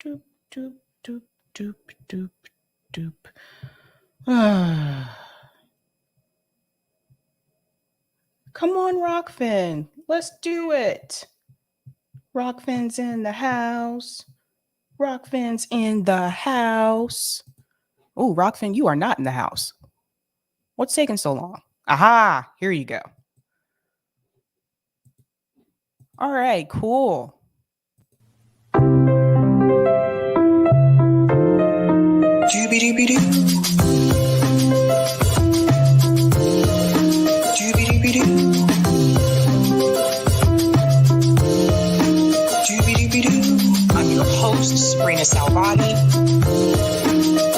Doop, doop, doop, doop, doop, doop. Ah. Come on, Rockfin. Let's do it. Rockfin's in the house. Rockfin's in the house. Oh, Rockfin, you are not in the house. What's taking so long? Aha, here you go. All right, cool. Doobie-doobie-doo. Doobie-doobie-doo. Doobie-doobie-doo. I'm your host, Sabrina Salvati.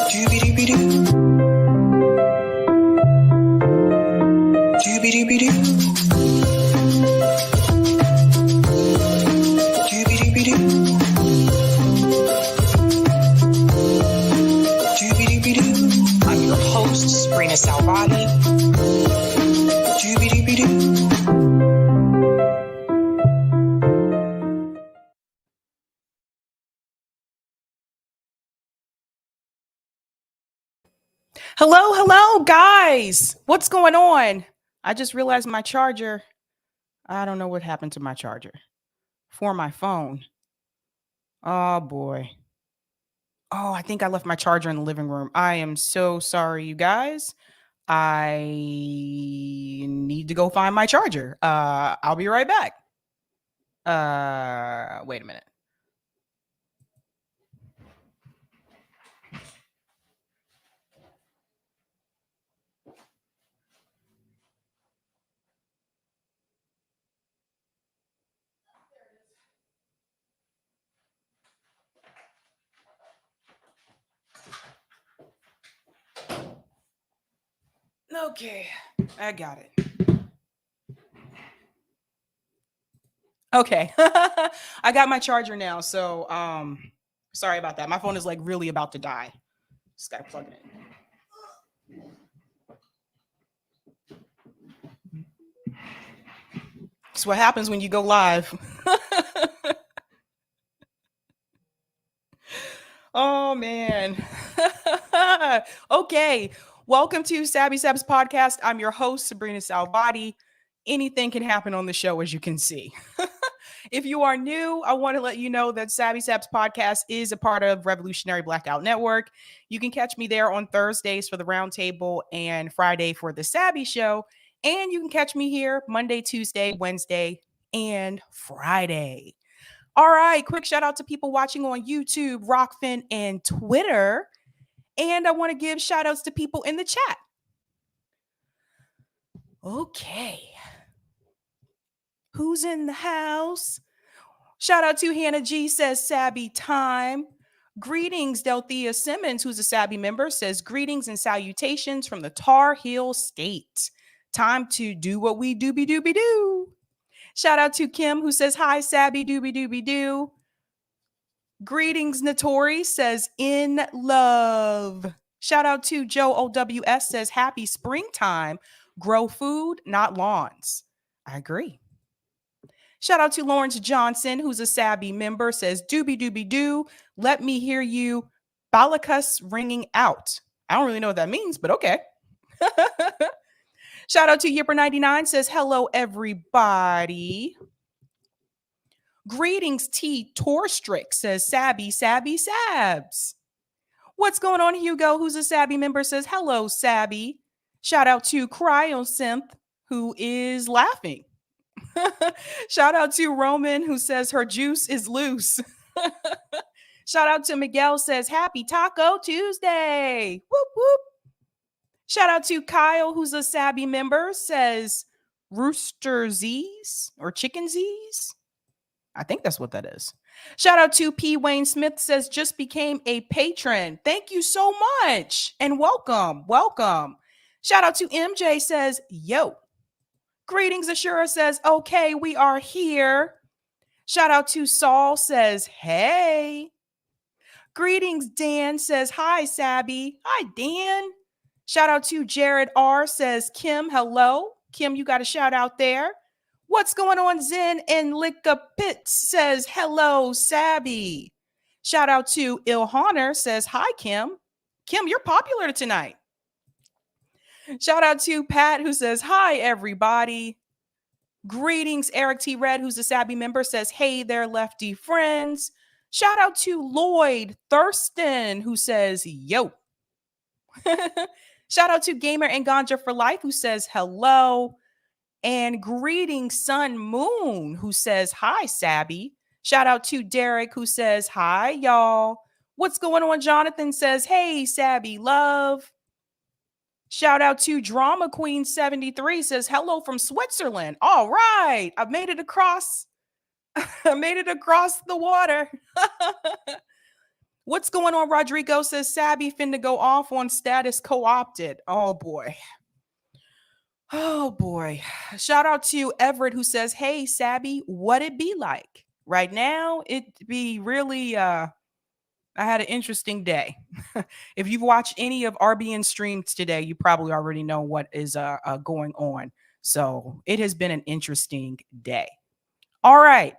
Doobie-doobie-doo. Doobie-doobie-doo. I'm your host, Sabrina Salvati. Hello, guys. What's going on? I just realized my charger. I don't know what happened to my charger for my phone. Oh, boy. Oh, I think I left my charger in the living room. I am so sorry, you guys. I need to go find my charger. I'll be right back. Wait a minute. Okay, I got it. Okay, I got my charger now. So, sorry about that. My phone is like really about to die. Just gotta plug it in. It's what happens when you go live. Oh man. Okay. Welcome to Sabby's podcast. I'm your host, Sabrina Salvati. Anything can happen on the show, as you can see. If you are new, I want to let you know that Sabby's podcast is a part of Revolutionary Blackout Network. You can catch me there on Thursdays for the Roundtable and Friday for the Sabby Show. And you can catch me here Monday, Tuesday, Wednesday, and Friday. All right, quick shout out to people watching on YouTube, Rockfin, and Twitter. And I want to give shout outs to people in the chat. Okay. Who's in the house? Shout out to Hannah G, says Sabby time. Greetings, Delthea Simmons, who's a Sabby member, says greetings and salutations from the Tar Heel State. Time to do what we do. Shout out to Kim, who says hi, Sabby do. Greetings, Notori, says in love. Shout out to Joe OWS, says happy springtime. Grow food, not lawns. I agree. Shout out to Lawrence Johnson, who's a Sabby member, says do. Let me hear you. Balakas ringing out. I don't really know what that means, but okay. Shout out to Yipper99, says hello, everybody. Greetings, T. Torstrick, says Sabby, Sabs. What's going on, Hugo, who's a Sabby member, says hello, Sabby. Shout out to Cryosynth, who is laughing. Shout out to Roman, who says her juice is loose. Shout out to Miguel, says happy Taco Tuesday. Whoop, whoop. Shout out to Kyle, who's a Sabby member, says Rooster Z's or Chicken Z's. I think that's what that is. Shout out to P. Wayne Smith, says just became a patron. Thank you so much and welcome. Shout out to MJ, says yo. Greetings, Ashura, says okay, we are here. Shout out to Saul, says hey. Greetings, Dan, says hi, Sabby. Hi, Dan. Shout out to Jared R, says Kim, hello. Kim, you got a shout out there. What's going on, Zen and Licka Pitts, says hello, Sabby. Shout out to Ilhanner, says, hi, Kim. Kim, you're popular tonight. Shout out to Pat, who says, hi, everybody. Greetings, Eric T. Red, who's a Sabby member, says, hey there, lefty friends. Shout out to Lloyd Thurston, who says, yo. Shout out to Gamer and Ganja for Life, who says, hello. And greetings, Sun Moon, who says, hi, Sabby. Shout out to Derek, who says, hi, y'all. What's going on? Jonathan says, hey, Sabby, love. Shout out to Drama Queen 73, says, hello from Switzerland. All right, I've made it across. I made it across the water. What's going on? Rodrigo says, Sabby finna go off on status co-opted. Oh, boy. Oh, boy. Shout out to Everett, who says, hey, Sabby, what it be like? Right now, it be really, I had an interesting day. If you've watched any of RBN streams today, you probably already know what is going on. So it has been an interesting day. All right.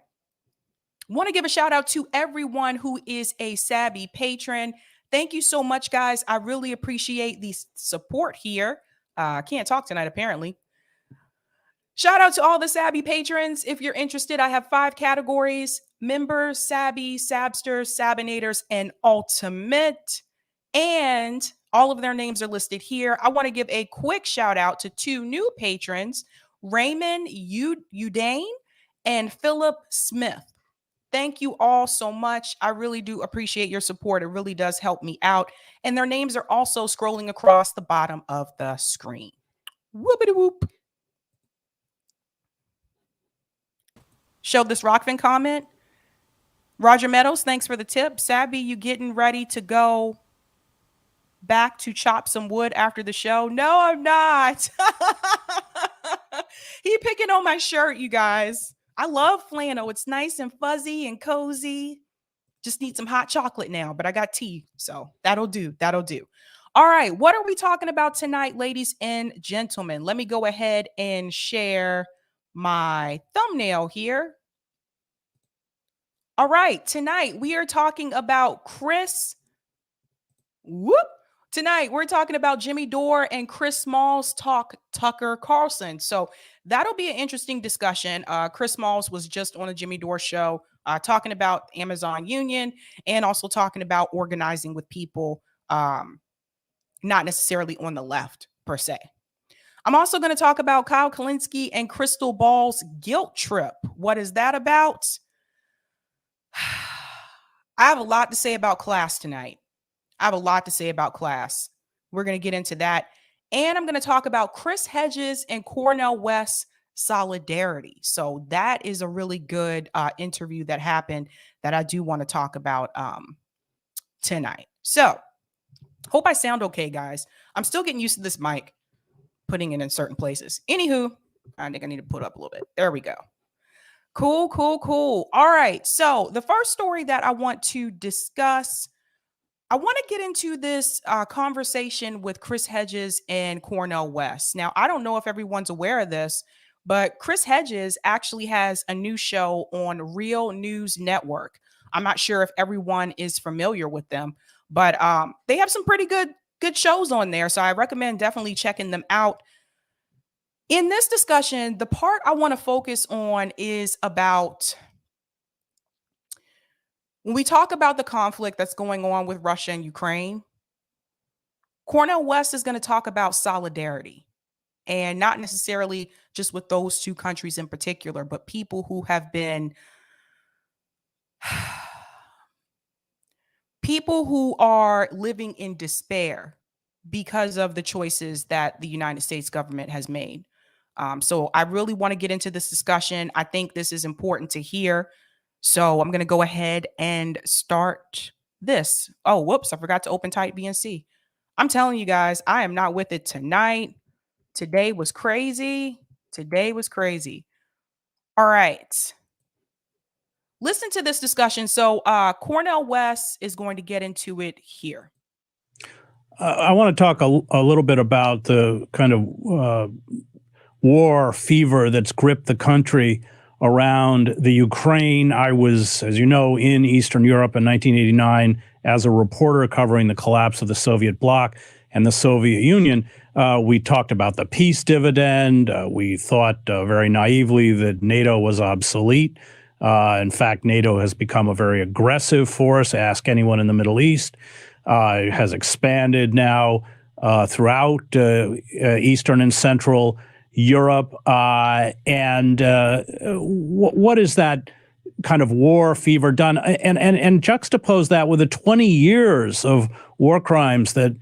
Want to give a shout out to everyone who is a Sabby patron. Thank you so much, guys. I really appreciate the support here. I can't talk tonight, apparently. Shout out to all the Sabby patrons. If you're interested, I have 5 categories: members, Sabby, Sabsters, Sabinators, and Ultimate. And all of their names are listed here. I want to give a quick shout out to 2 new patrons, Raymond Udane and Philip Smith. Thank you all so much. I really do appreciate your support. It really does help me out. And their names are also scrolling across the bottom of the screen. Whoopity whoop. Show this Rockfin comment. Roger Meadows, thanks for the tip. Sabby, you getting ready to go back to chop some wood after the show? No, I'm not. He picking on my shirt, you guys. I love flannel. It's nice and fuzzy and cozy. Just need some hot chocolate now, but I got tea, so that'll do. That'll do. All right, what are we talking about tonight, ladies and gentlemen? Let me go ahead and share my thumbnail here. All right, tonight we are talking about Tonight we're talking about Jimmy Dore and Chris Smalls talk Tucker Carlson. So that'll be an interesting discussion. Chris Smalls was just on a Jimmy Dore show talking about Amazon Union and also talking about organizing with people, not necessarily on the left per se. I'm also going to talk about Kyle Kulinsky and Krystal Ball's guilt trip. What is that about? I have a lot to say about class tonight. We're going to get into that. And I'm going to talk about Chris Hedges and Cornel West's solidarity. So that is a really good interview that happened that I do want to talk about tonight. So hope I sound okay, guys. I'm still getting used to this mic, putting it in certain places. Anywho, I think I need to put up a little bit. There we go. Cool. All right. So the first story that I want to discuss, I want to get into this conversation with Chris Hedges and Cornel West. Now, I don't know if everyone's aware of this, but Chris Hedges actually has a new show on Real News Network. I'm not sure if everyone is familiar with them, but they have some pretty good shows on there. So I recommend definitely checking them out. In this discussion, the part I want to focus on is about when we talk about the conflict that's going on with Russia and Ukraine. Cornel West is going to talk about solidarity, and not necessarily just with those 2 countries in particular, but people who have been people who are living in despair because of the choices that the United States government has made. So I really want to get into this discussion. I think this is important to hear. So I'm going to go ahead and start this. Oh, whoops. I forgot to open Type BNC. I'm telling you guys, I am not with it tonight. Today was crazy. All right. Listen to this discussion. So Cornel West is going to get into it here. I want to talk a little bit about the kind of war fever that's gripped the country. around the Ukraine. I was, as you know, in Eastern Europe in 1989 as a reporter covering the collapse of the Soviet bloc and the Soviet Union. We talked about the peace dividend. We thought very naively that NATO was obsolete. In fact, NATO has become a very aggressive force. Ask anyone in the Middle East. It has expanded now throughout Eastern and Central Europe. And what is that kind of war fever done? And juxtapose that with the 20 years of war crimes that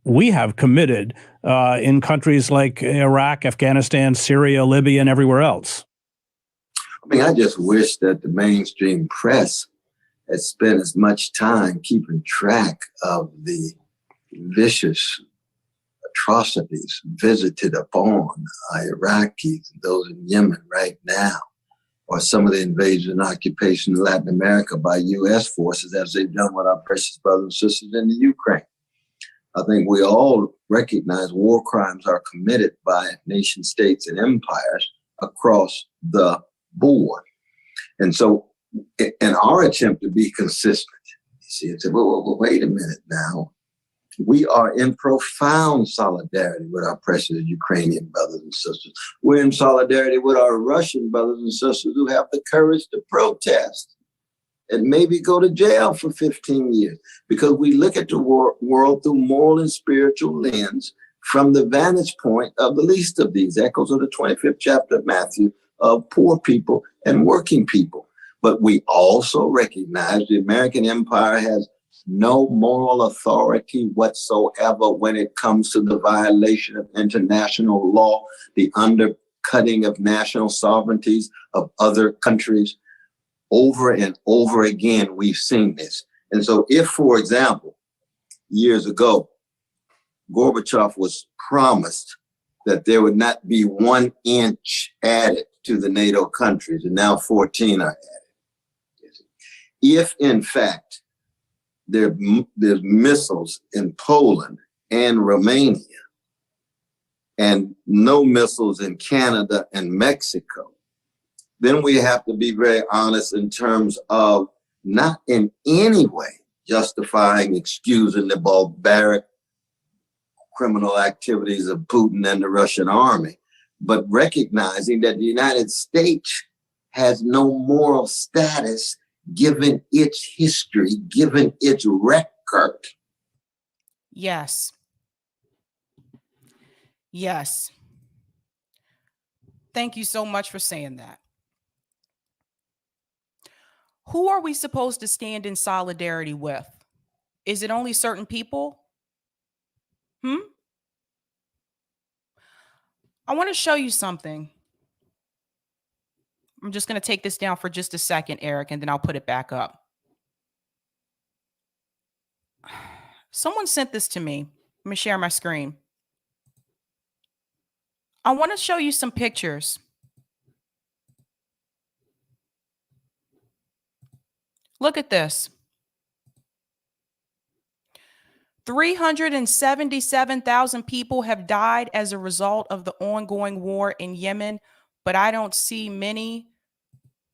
we have committed in countries like Iraq, Afghanistan, Syria, Libya, and everywhere else. I mean, I just wish that the mainstream press had spent as much time keeping track of the vicious atrocities visited upon Iraqis and those in Yemen right now, or some of the invasion and occupation in Latin America by U.S. forces as they've done with our precious brothers and sisters in the Ukraine. I think we all recognize war crimes are committed by nation states and empires across the board. And so in our attempt to be consistent, you see, it's well, wait a minute now. We are in profound solidarity with our precious Ukrainian brothers and sisters. We're in solidarity with our Russian brothers and sisters who have the courage to protest and maybe go to jail for 15 years, because we look at the world through moral and spiritual lens from the vantage point of the least of these, echoes of the 25th chapter of Matthew, of poor people and working people. But we also recognize the American empire has no moral authority whatsoever when it comes to the violation of international law, the undercutting of national sovereignties of other countries. Over and over again, we've seen this. And so if, for example, years ago, Gorbachev was promised that there would not be 1 inch added to the NATO countries, and now 14 are added. If, in fact, there's missiles in Poland and Romania, and no missiles in Canada and Mexico, then we have to be very honest in terms of not in any way justifying, excusing the barbaric criminal activities of Putin and the Russian army, but recognizing that the United States has no moral status given its history, given its record. Yes. Yes. Thank you so much for saying that. Who are we supposed to stand in solidarity with? Is it only certain people? I want to show you something. I'm just going to take this down for just a second, Eric, and then I'll put it back up. Someone sent this to me. Let me share my screen. I want to show you some pictures. Look at this. 377,000 people have died as a result of the ongoing war in Yemen, but I don't see many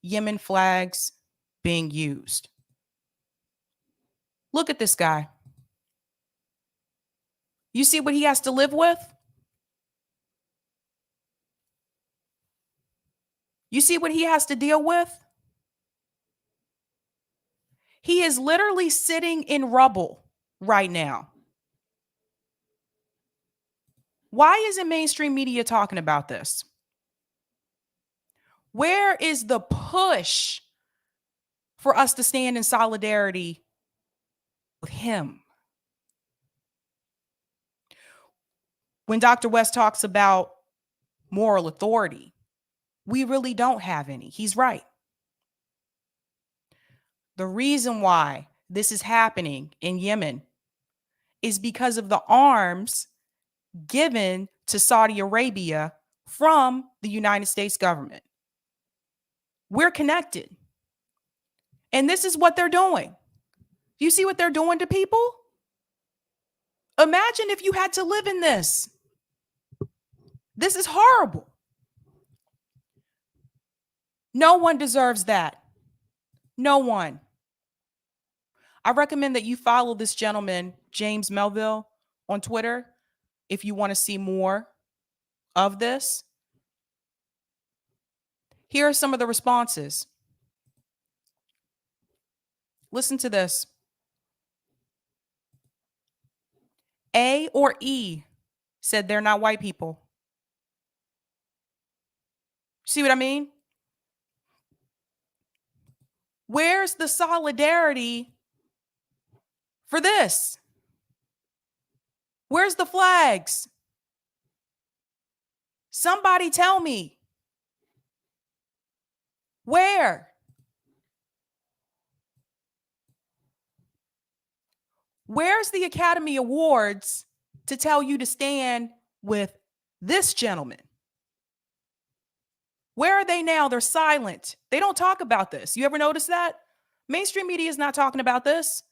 Yemen flags being used. Look at this guy. You see what he has to live with? You see what he has to deal with? He is literally sitting in rubble right now. Why isn't mainstream media talking about this? Where is the push for us to stand in solidarity with him? When Dr. West talks about moral authority, we really don't have any. He's right. The reason why this is happening in Yemen is because of the arms given to Saudi Arabia from the United States government. We're connected. And this is what they're doing. Do you see what they're doing to people? Imagine if you had to live in this. This is horrible. No one deserves that. No one. I recommend that you follow this gentleman, James Melville, on Twitter if you want to see more of this. Here are some of the responses. Listen to this. A or E said they're not white people. See what I mean? Where's the solidarity for this? Where's the flags? Somebody tell me. Where? Where's the Academy Awards to tell you to stand with this gentleman? Where are they now? They're silent. They don't talk about this. You ever notice that? Mainstream media is not talking about this.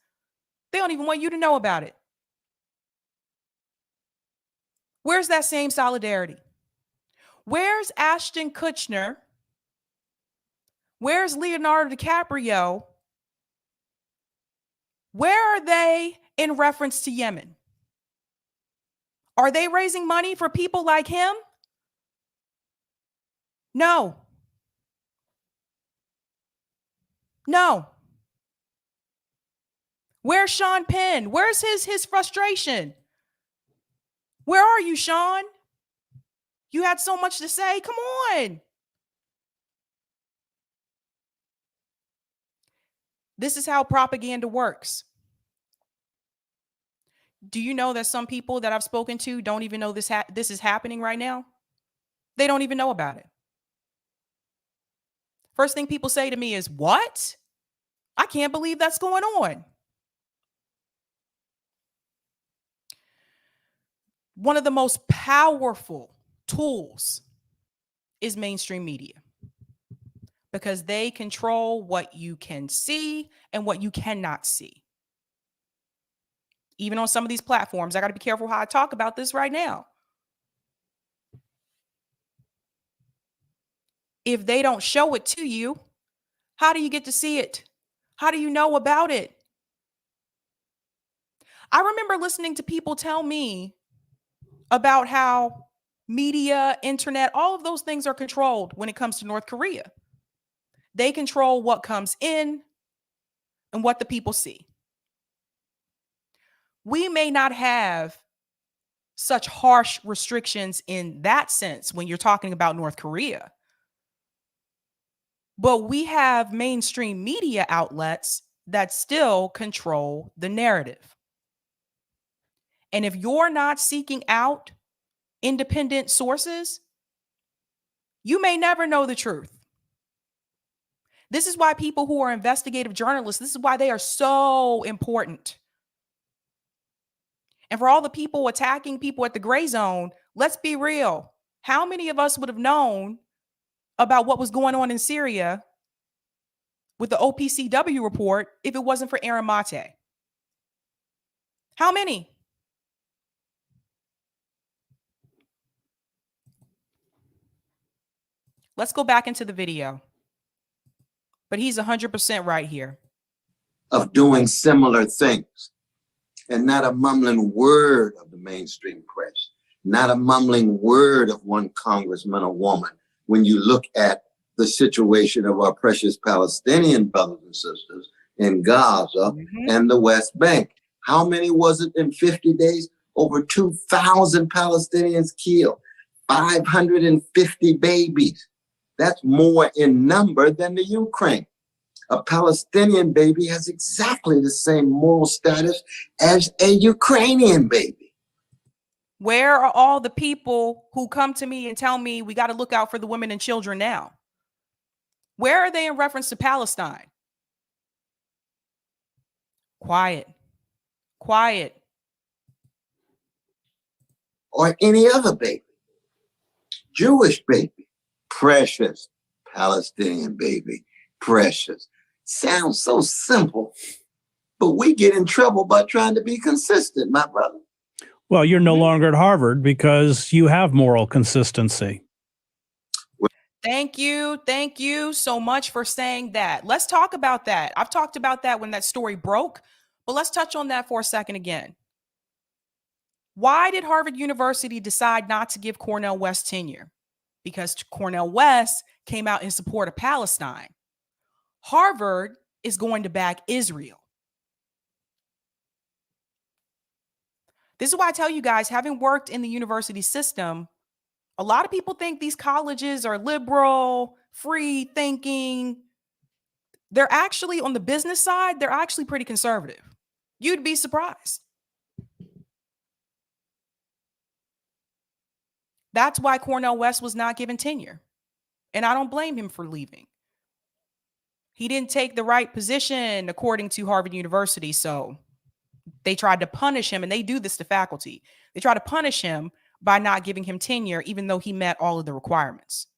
They don't even want you to know about it. Where's that same solidarity? Where's Ashton Kutcher? Where's Leonardo DiCaprio? Where are they in reference to Yemen? Are they raising money for people like him? No. No. Where's Sean Penn? Where's his frustration? Where are you, Sean? You had so much to say. Come on. This is how propaganda works. Do you know that some people that I've spoken to don't even know this is happening right now? They don't even know about it. First thing people say to me is, what? I can't believe that's going on. One of the most powerful tools is mainstream media because they control what you can see and what you cannot see. Even on some of these platforms, I got to be careful how I talk about this right now. If they don't show it to you, how do you get to see it? How do you know about it? I remember listening to people tell me about how media, internet, all of those things are controlled when it comes to North Korea. They control what comes in and what the people see. We may not have such harsh restrictions in that sense when you're talking about North Korea, but we have mainstream media outlets that still control the narrative. And if you're not seeking out independent sources, you may never know the truth. This is why people who are investigative journalists, this is why they are so important. And for all the people attacking people at the gray zone, let's be real. How many of us would have known about what was going on in Syria with the OPCW report if it wasn't for Aaron Mate? How many? Let's go back into the video. But he's 100% right here. Of doing similar things. And not a mumbling word of the mainstream press. Not a mumbling word of one congressman or woman when you look at the situation of our precious Palestinian brothers and sisters in Gaza and the West Bank. How many was it in 50 days? Over 2,000 Palestinians killed, 550 babies. That's more in number than the Ukraine. A Palestinian baby has exactly the same moral status as a Ukrainian baby. Where are all the people who come to me and tell me we got to look out for the women and children now? Where are they in reference to Palestine? Quiet. Quiet. Or any other baby. Jewish baby. Precious Palestinian baby. Precious. Sounds so simple, but we get in trouble by trying to be consistent, my brother. Well, you're no longer at Harvard because you have moral consistency. Thank you. Thank you so much for saying that. Let's talk about that. I've talked about that when that story broke, but let's touch on that for a second again. Why did Harvard University decide not to give Cornel West tenure? Because Cornel West came out in support of Palestine. Harvard is going to back Israel. This is why I tell you guys, having worked in the university system, a lot of people think these colleges are liberal, free thinking. They're actually, on the business side, they're actually pretty conservative. You'd be surprised. That's why Cornel West was not given tenure. And I don't blame him for leaving. He didn't take the right position according to Harvard University. So they tried to punish him, and they do this to faculty. They try to punish him by not giving him tenure, even though he met all of the requirements.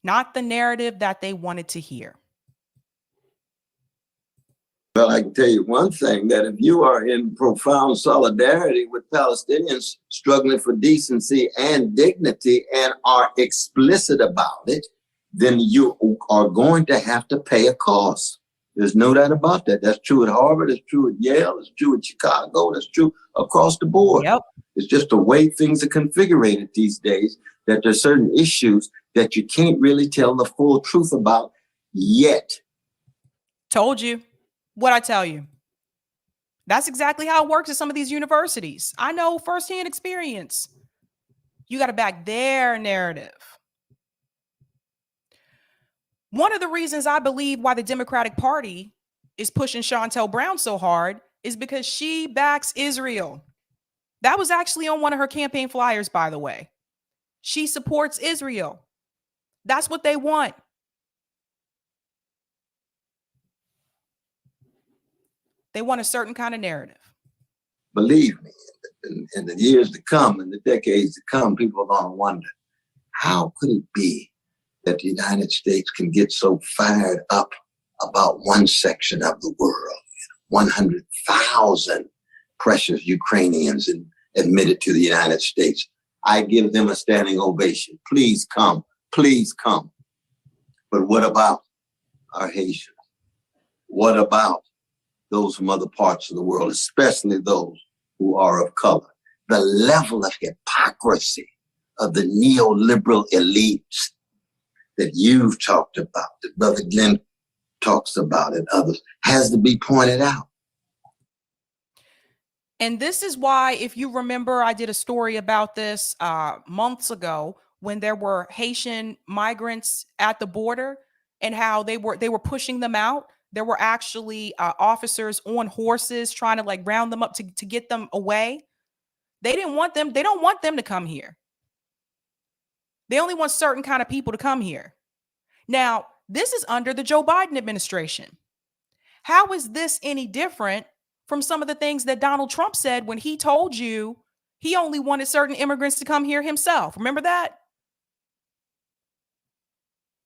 Not the narrative that they wanted to hear. Well, I can tell you one thing, that if you are in profound solidarity with Palestinians struggling for decency and dignity and are explicit about it, then you are going to have to pay a cost. There's no doubt about that. That's true at Harvard. It's true at Yale. It's true at Chicago. That's true across the board. Yep. It's just the way things are configured these days, that there's certain issues that you can't really tell the full truth about yet. Told you. What'd I tell you? That's exactly how it works at some of these universities. I know firsthand experience. You got to back their narrative. One of the reasons I believe why the Democratic Party is pushing Shontel Brown so hard is because she backs Israel. That was actually on one of her campaign flyers, by the way. She supports Israel. That's what they want. They want a certain kind of narrative. Believe me, in the years to come, in the decades to come, people are going to wonder, how could it be that the United States can get so fired up about one section of the world? 100,000 precious Ukrainians admitted to the United States. I give them a standing ovation. Please come. Please come. But what about our Haitians? What about those from other parts of the world, especially those who are of color? The level of hypocrisy of the neoliberal elites that you've talked about, that Brother Glenn talks about, and others, has to be pointed out. And this is why, if you remember, I did a story about this months ago when there were Haitian migrants at the border and how they were pushing them out. There were actually officers on horses trying to like round them up to get them away. They didn't want them. They don't want them to come here. They only want certain kind of people to come here. Now, this is under the Joe Biden administration. How is this any different from some of the things that Donald Trump said when he told you he only wanted certain immigrants to come here himself? Remember that?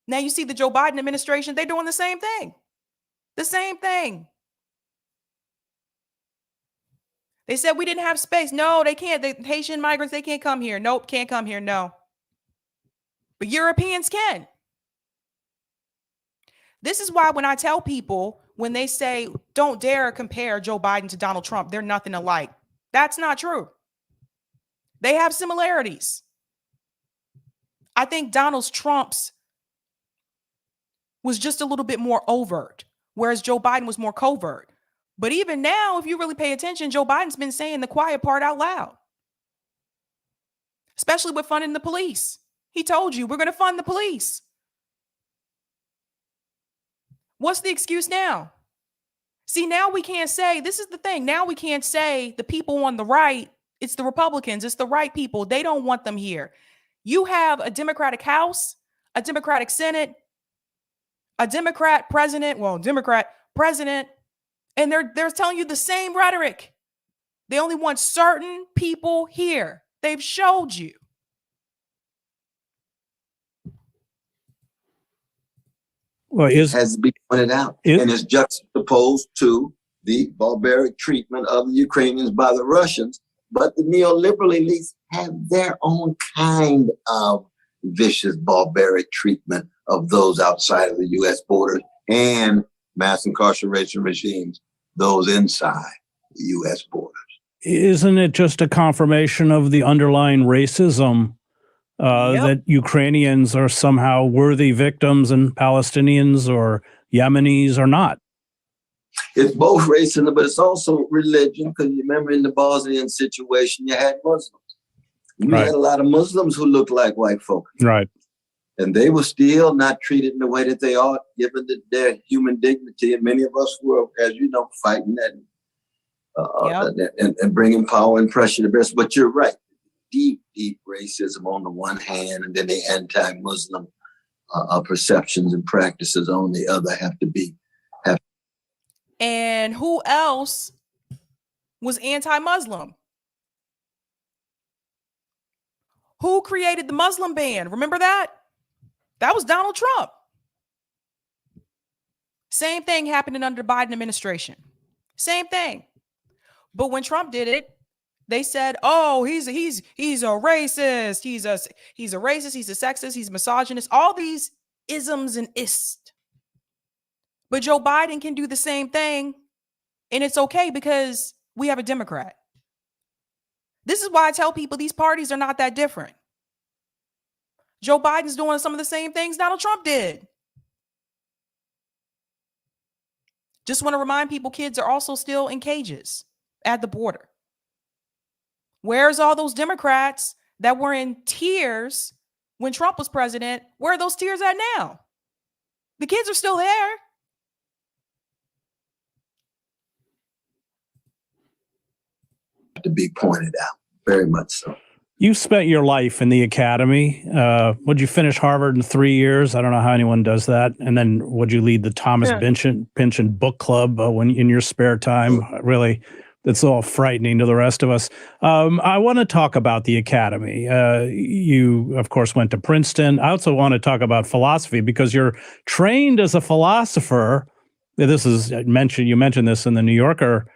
Now you see the Joe Biden administration, they're doing the same thing. The same thing. They said we didn't have space. No, they can't. The Haitian migrants, they can't come here. Nope, can't come here. No. But Europeans can. This is why when I tell people, when they say, don't dare compare Joe Biden to Donald Trump, they're nothing alike. That's not true. They have similarities. I think Donald Trump's was just a little bit more overt, whereas Joe Biden was more covert. But even now, if you really pay attention, Joe Biden's been saying the quiet part out loud, especially with funding the police. He told you, we're going to fund the police. What's the excuse now? See, now we can't say, this is the thing. Now we can't say the people on the right, it's the Republicans, it's the right people. They don't want them here. You have a Democratic House, a Democratic Senate, a Democrat president, and they're telling you the same rhetoric. They only want certain people here. They've showed you. Well, has to be pointed out, and it's juxtaposed to the barbaric treatment of the Ukrainians by the Russians But the neoliberal elites have their own kind of vicious, barbaric treatment of those outside of the U.S. borders and mass incarceration regimes, those inside the U.S. borders. Isn't it just a confirmation of the underlying racism that Ukrainians are somehow worthy victims and Palestinians or Yemenis are not? It's both racism, but it's also religion, because you remember in the Bosnian situation, you had Muslims. You had a lot of Muslims who looked like white folk. Right. And they were still not treated in the way that they ought, given their human dignity. And many of us were, as you know, fighting that and bringing power and pressure to bear. But you're right. Deep, deep racism on the one hand, and then the anti-Muslim perceptions and practices on the other have to be. And who else was anti-Muslim? Who created the Muslim ban? Remember that? That was Donald Trump. Same thing happening under the Biden administration. Same thing. But when Trump did it, they said, "Oh, he's a racist. He's a racist. He's a sexist. He's a misogynist." All these isms and ist. But Joe Biden can do the same thing, and it's okay because we have a Democrat. This is why I tell people these parties are not that different. Joe Biden's doing some of the same things Donald Trump did. Just want to remind people, kids are also still in cages at the border. Where's all those Democrats that were in tears when Trump was president? Where are those tears at now? The kids are still there. To be pointed out, very much so. You spent your life in the academy. Would you finish Harvard in 3 years? I don't know how anyone does that. And then would you lead the Thomas Pynchon book club when in your spare time? Really, that's all frightening to the rest of us. I want to talk about the academy. You, of course, went to Princeton. I also want to talk about philosophy because you're trained as a philosopher. This is you mentioned this in the New Yorker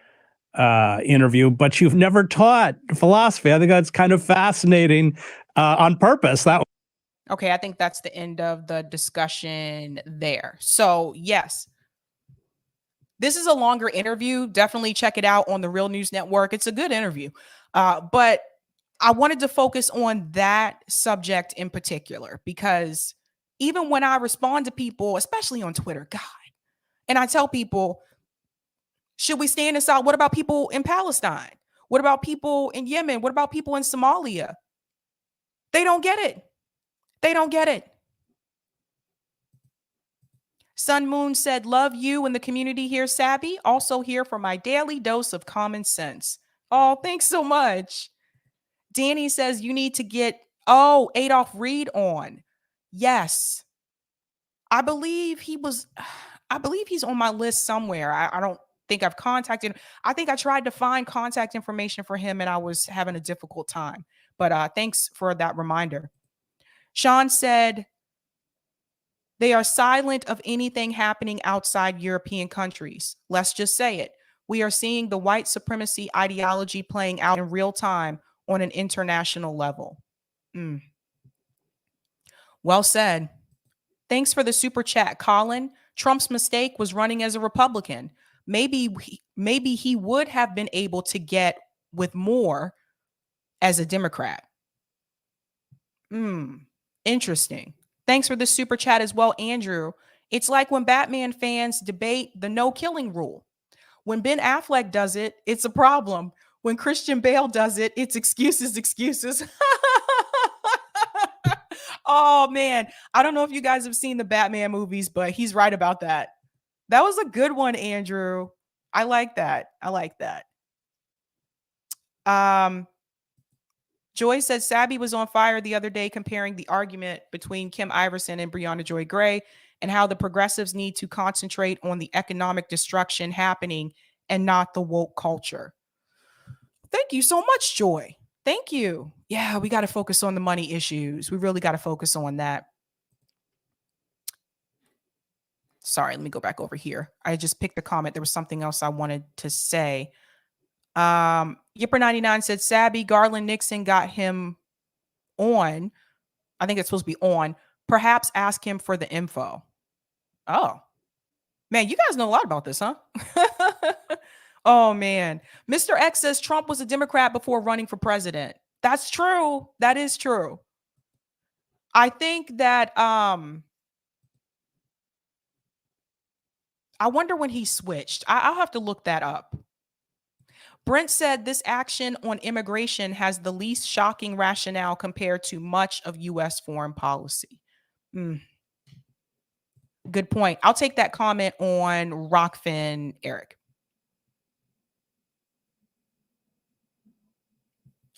interview, but you've never taught philosophy. I think that's kind of fascinating on purpose. Okay, I think that's the end of the discussion there. So yes, this is a longer interview. Definitely check it out on the Real News Network. It's a good interview. But I wanted to focus on that subject in particular, because even when I respond to people, especially on Twitter, God, and I tell people, should we stand aside? What about people in Palestine? What about people in Yemen? What about people in Somalia? They don't get it. They don't get it. Sun Moon said, "Love you and the community here, Sabby. Also here for my daily dose of common sense." Oh, thanks so much. Danny says, "You need to get, Adolph Reed on." Yes. I believe he's on my list somewhere. I don't think I've contacted him. I think I tried to find contact information for him and I was having a difficult time. But thanks for that reminder. Sean said, "They are silent of anything happening outside European countries. Let's just say it. We are seeing the white supremacy ideology playing out in real time on an international level." Well said. Thanks for the super chat, Colin. Trump's mistake was running as a Republican. Maybe he would have been able to get with more as a Democrat. Interesting. Thanks for the super chat as well, Andrew. It's like when Batman fans debate the no killing rule. When Ben Affleck does it, it's a problem. When Christian Bale does it, it's excuses. Oh, man. I don't know if you guys have seen the Batman movies, but he's right about that. That was a good one, Andrew. I like that. Joy says Sabby was on fire the other day comparing the argument between Kim Iverson and Breonna Joy Gray and how the progressives need to concentrate on the economic destruction happening and not the woke culture. Thank you so much, Joy. Thank you. Yeah, we got to focus on the money issues. We really got to focus on that. Sorry, let me go back over here. I just picked a comment. There was something else I wanted to say. Yipper99 said Sabby, Garland, Nixon got him on. I think it's supposed to be on. Perhaps ask him for the info. Oh, man, you guys know a lot about this, huh? Oh, man. Mr. X says Trump was a Democrat before running for president. That's true. That is true. I think that I wonder when he switched. I'll have to look that up. Brent said this action on immigration has the least shocking rationale compared to much of U.S. foreign policy. Good point. I'll take that comment on Rockfin, Eric.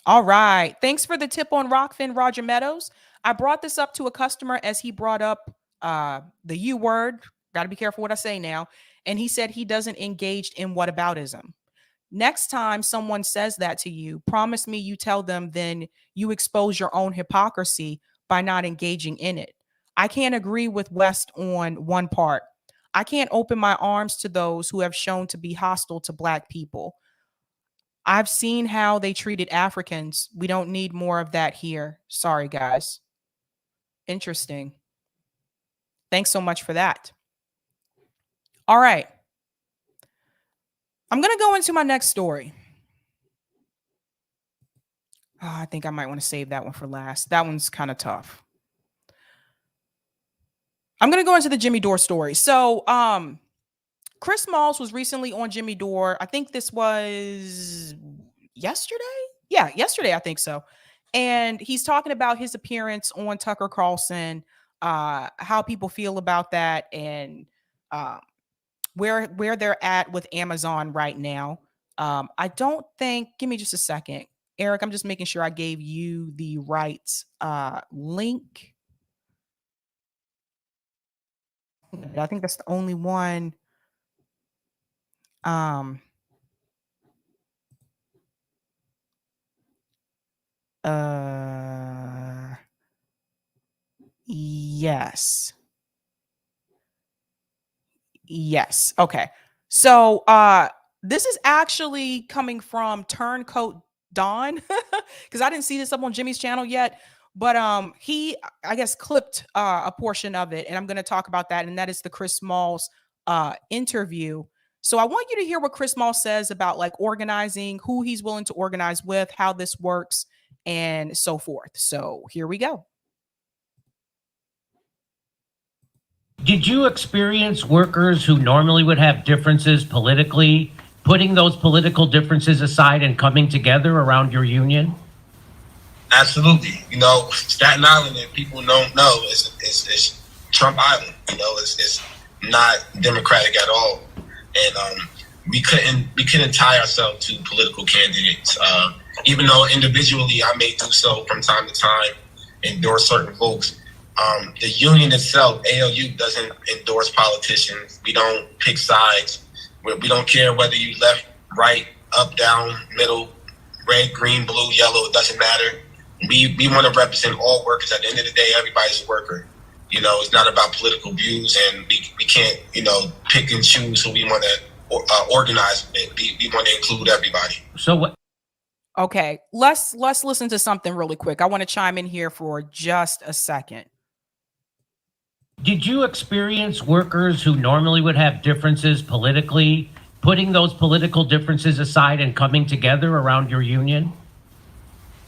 All right. Thanks for the tip on Rockfin, Roger Meadows. I brought this up to a customer as he brought up the U word. Got to be careful what I say now. And he said he doesn't engage in whataboutism. Next time someone says that to you, promise me you tell them, then you expose your own hypocrisy by not engaging in it. I can't agree with West on one part. I can't open my arms to those who have shown to be hostile to Black people. I've seen how they treated Africans. We don't need more of that here. Sorry, guys. Interesting. Thanks so much for that. All right. I'm going to go into my next story. Oh, I think I might want to save that one for last. That one's kind of tough. I'm going to go into the Jimmy Dore story. So, Chris Smalls was recently on Jimmy Dore. I think this was yesterday. Yeah, yesterday, I think so. And he's talking about his appearance on Tucker Carlson, how people feel about that, and where they're at with Amazon right now. I don't think, give me just a second. Eric, I'm just making sure I gave you the right link. I think that's the only one. Yes. Yes. Okay. So this is actually coming from Turncoat Don, because I didn't see this up on Jimmy's channel yet. But he, I guess, clipped a portion of it, and I'm going to talk about that. And that is the Chris Smalls interview. So I want you to hear what Chris Smalls says about like organizing, who he's willing to organize with, how this works, and so forth. So here we go. Did you experience workers who normally would have differences politically, putting those political differences aside and coming together around your union? Absolutely. You know, Staten Island, if people don't know, is Trump Island. You know, it's not democratic at all. And we couldn't tie ourselves to political candidates. Even though individually I may do so from time to time, endorse certain folks. The union itself, ALU, doesn't endorse politicians. We don't pick sides. We don't care whether you left, right, up, down, middle, red, green, blue, yellow. It doesn't matter. We want to represent all workers. At the end of the day, everybody's a worker. You know, it's not about political views, and we can't, you know, pick and choose who we want to organize with. We want to include everybody. So what? Okay, let's listen to something really quick. I want to chime in here for just a second. Did you experience workers who normally would have differences politically, putting those political differences aside and coming together around your union?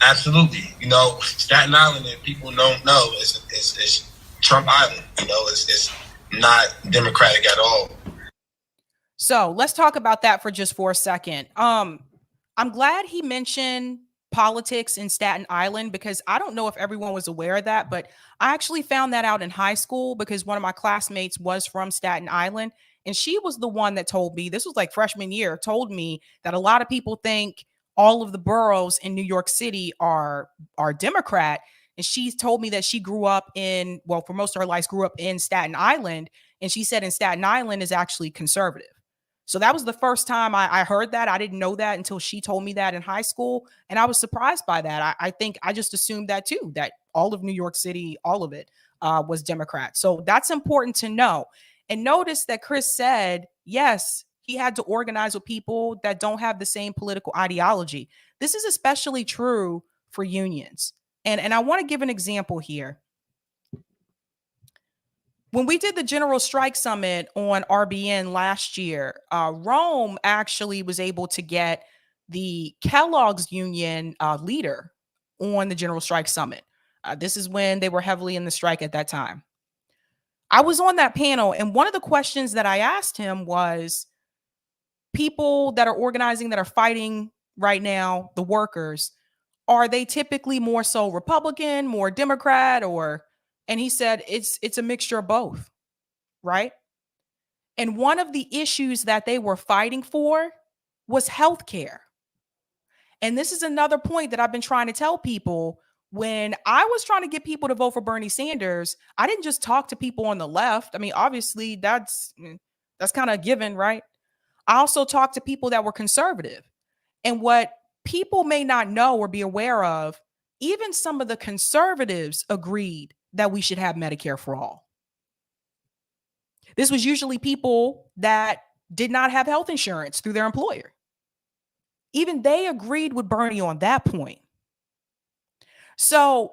Absolutely. You know, Staten Island, if people don't know, is Trump Island. You know, it's not democratic at all. So let's talk about that for just for a second. I'm glad he mentioned politics in Staten Island, because I don't know if everyone was aware of that, but I actually found that out in high school because one of my classmates was from Staten Island, and she was the one that told me, this was like freshman year, told me that a lot of people think all of the boroughs in New York City are Democrat. And she told me that she grew up in, well, for most of her life, grew up in Staten Island. And she said in Staten Island is actually conservative. So that was the first time I heard that. I didn't know that until she told me that in high school. And I was surprised by that. I think I just assumed that too, that all of New York City, all of it was Democrat. So that's important to know. And notice that Chris said, yes, he had to organize with people that don't have the same political ideology. This is especially true for unions. And I want to give an example here. When we did the General Strike Summit on RBN last year, Rome actually was able to get the Kellogg's union leader on the General Strike Summit. This is when they were heavily in the strike at that time. I was on that panel, and one of the questions that I asked him was, people that are organizing, that are fighting right now, the workers, are they typically more so Republican, more Democrat, or? And he said it's a mixture of both, right? And one of the issues that they were fighting for was healthcare. And this is another point that I've been trying to tell people. When I was trying to get people to vote for Bernie Sanders, I didn't just talk to people on the left. I mean, obviously that's kind of a given, right? I also talked to people that were conservative. And what people may not know or be aware of, even some of the conservatives agreed that we should have Medicare for all. This was usually people that did not have health insurance through their employer. Even they agreed with Bernie on that point. So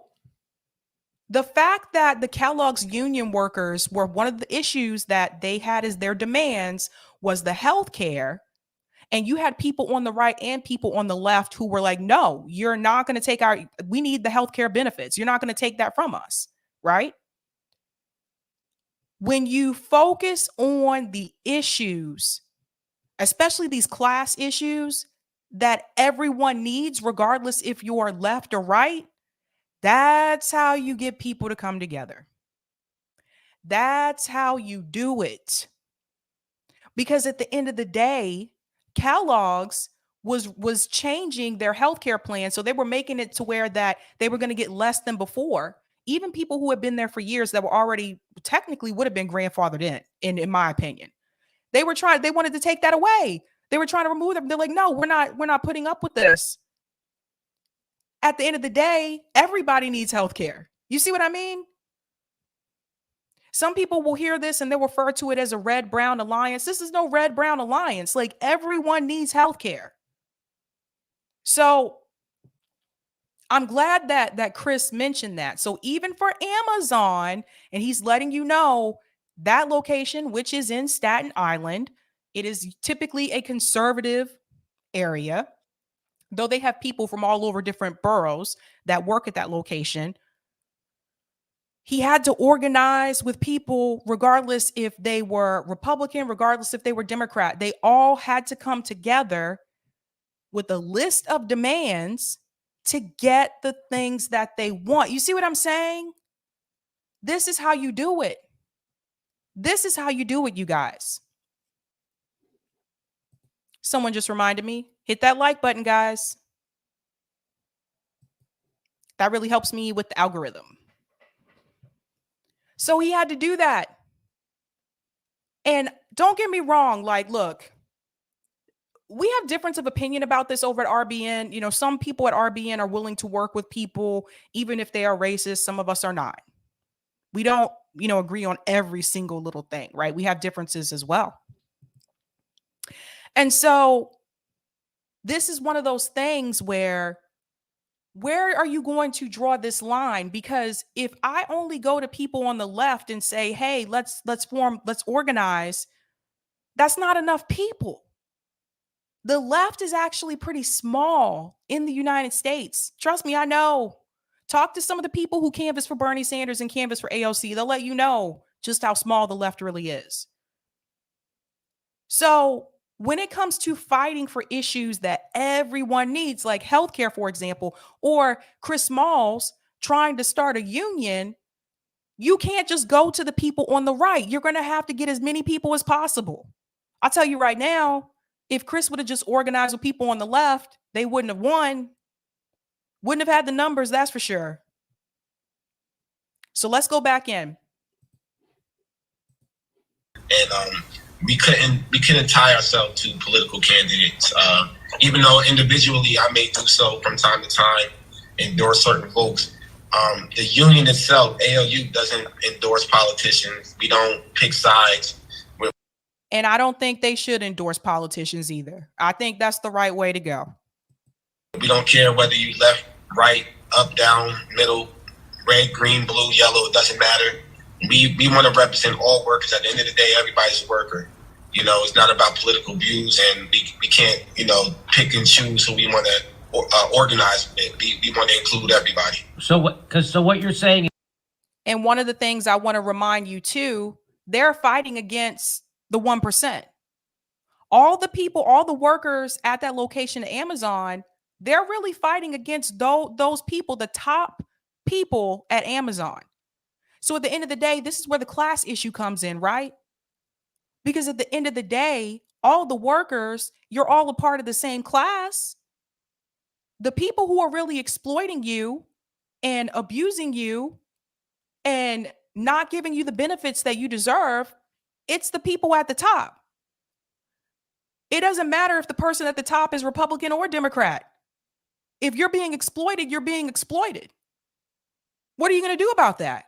the fact that the Kellogg's union workers were, one of the issues that they had as their demands was the health care. And you had people on the right and people on the left who were like, no, you're not going to take we need the healthcare benefits. You're not going to take that from us, right? When you focus on the issues, especially these class issues that everyone needs, regardless if you're left or right, that's how you get people to come together. That's how you do it. Because at the end of the day, Kellogg's was changing their healthcare plan. So they were making it to where that they were going to get less than before. Even people who had been there for years that were already technically would have been grandfathered in my opinion. They wanted to take that away. They were trying to remove them. They're like, no, we're not putting up with this. At the end of the day, everybody needs healthcare. You see what I mean? Some people will hear this and they'll refer to it as a red-brown alliance. This is no red-brown alliance. Like, everyone needs healthcare. So I'm glad that Chris mentioned that. So even for Amazon, and he's letting you know that location, which is in Staten Island, it is typically a conservative area, though they have people from all over different boroughs that work at that location. He had to organize with people, regardless if they were Republican, regardless if they were Democrat. They all had to come together with a list of demands to get the things that they want. You see what I'm saying? This is how you do it. This is how you do it, you guys. Someone just reminded me, hit that like button, guys. That really helps me with the algorithm. So he had to do that. And don't get me wrong, like, look, we have difference of opinion about this over at RBN. You know, some people at RBN are willing to work with people, even if they are racist. Some of us are not. We don't, agree on every single little thing, right? We have differences as well. And so this is one of those things where are you going to draw this line? Because if I only go to people on the left and say, hey, let's organize, that's not enough people. The left is actually pretty small in the United States. Trust me, I know. Talk to some of the people who canvass for Bernie Sanders and canvass for AOC. They'll let you know just how small the left really is. So when it comes to fighting for issues that everyone needs, like healthcare, for example, or Chris Smalls trying to start a union, you can't just go to the people on the right. You're going to have to get as many people as possible. I'll tell you right now, if Chris would have just organized with people on the left, they wouldn't have won. Wouldn't have had the numbers, that's for sure. So let's go back in. And we couldn't tie ourselves to political candidates, even though individually I may do so from time to time, endorse certain folks. The union itself, ALU, doesn't endorse politicians. We don't pick sides. And I don't think they should endorse politicians either. I think that's the right way to go. We don't care whether you left, right, up, down, middle, red, green, blue, yellow. It doesn't matter. We want to represent all workers. At the end of the day, everybody's a worker. You know, it's not about political views, and we can't, you know, pick and choose who we want to organize with. We want to include everybody. So what you're saying. And one of the things I want to remind you too, they're fighting against the 1%. All the people, all the workers at that location at Amazon, they're really fighting against those people, the top people at Amazon. So at the end of the day, this is where the class issue comes in, right? Because at the end of the day, all the workers, you're all a part of the same class. The people who are really exploiting you and abusing you and not giving you the benefits that you deserve, it's the people at the top. It doesn't matter if the person at the top is Republican or Democrat. If you're being exploited, you're being exploited. What are you going to do about that?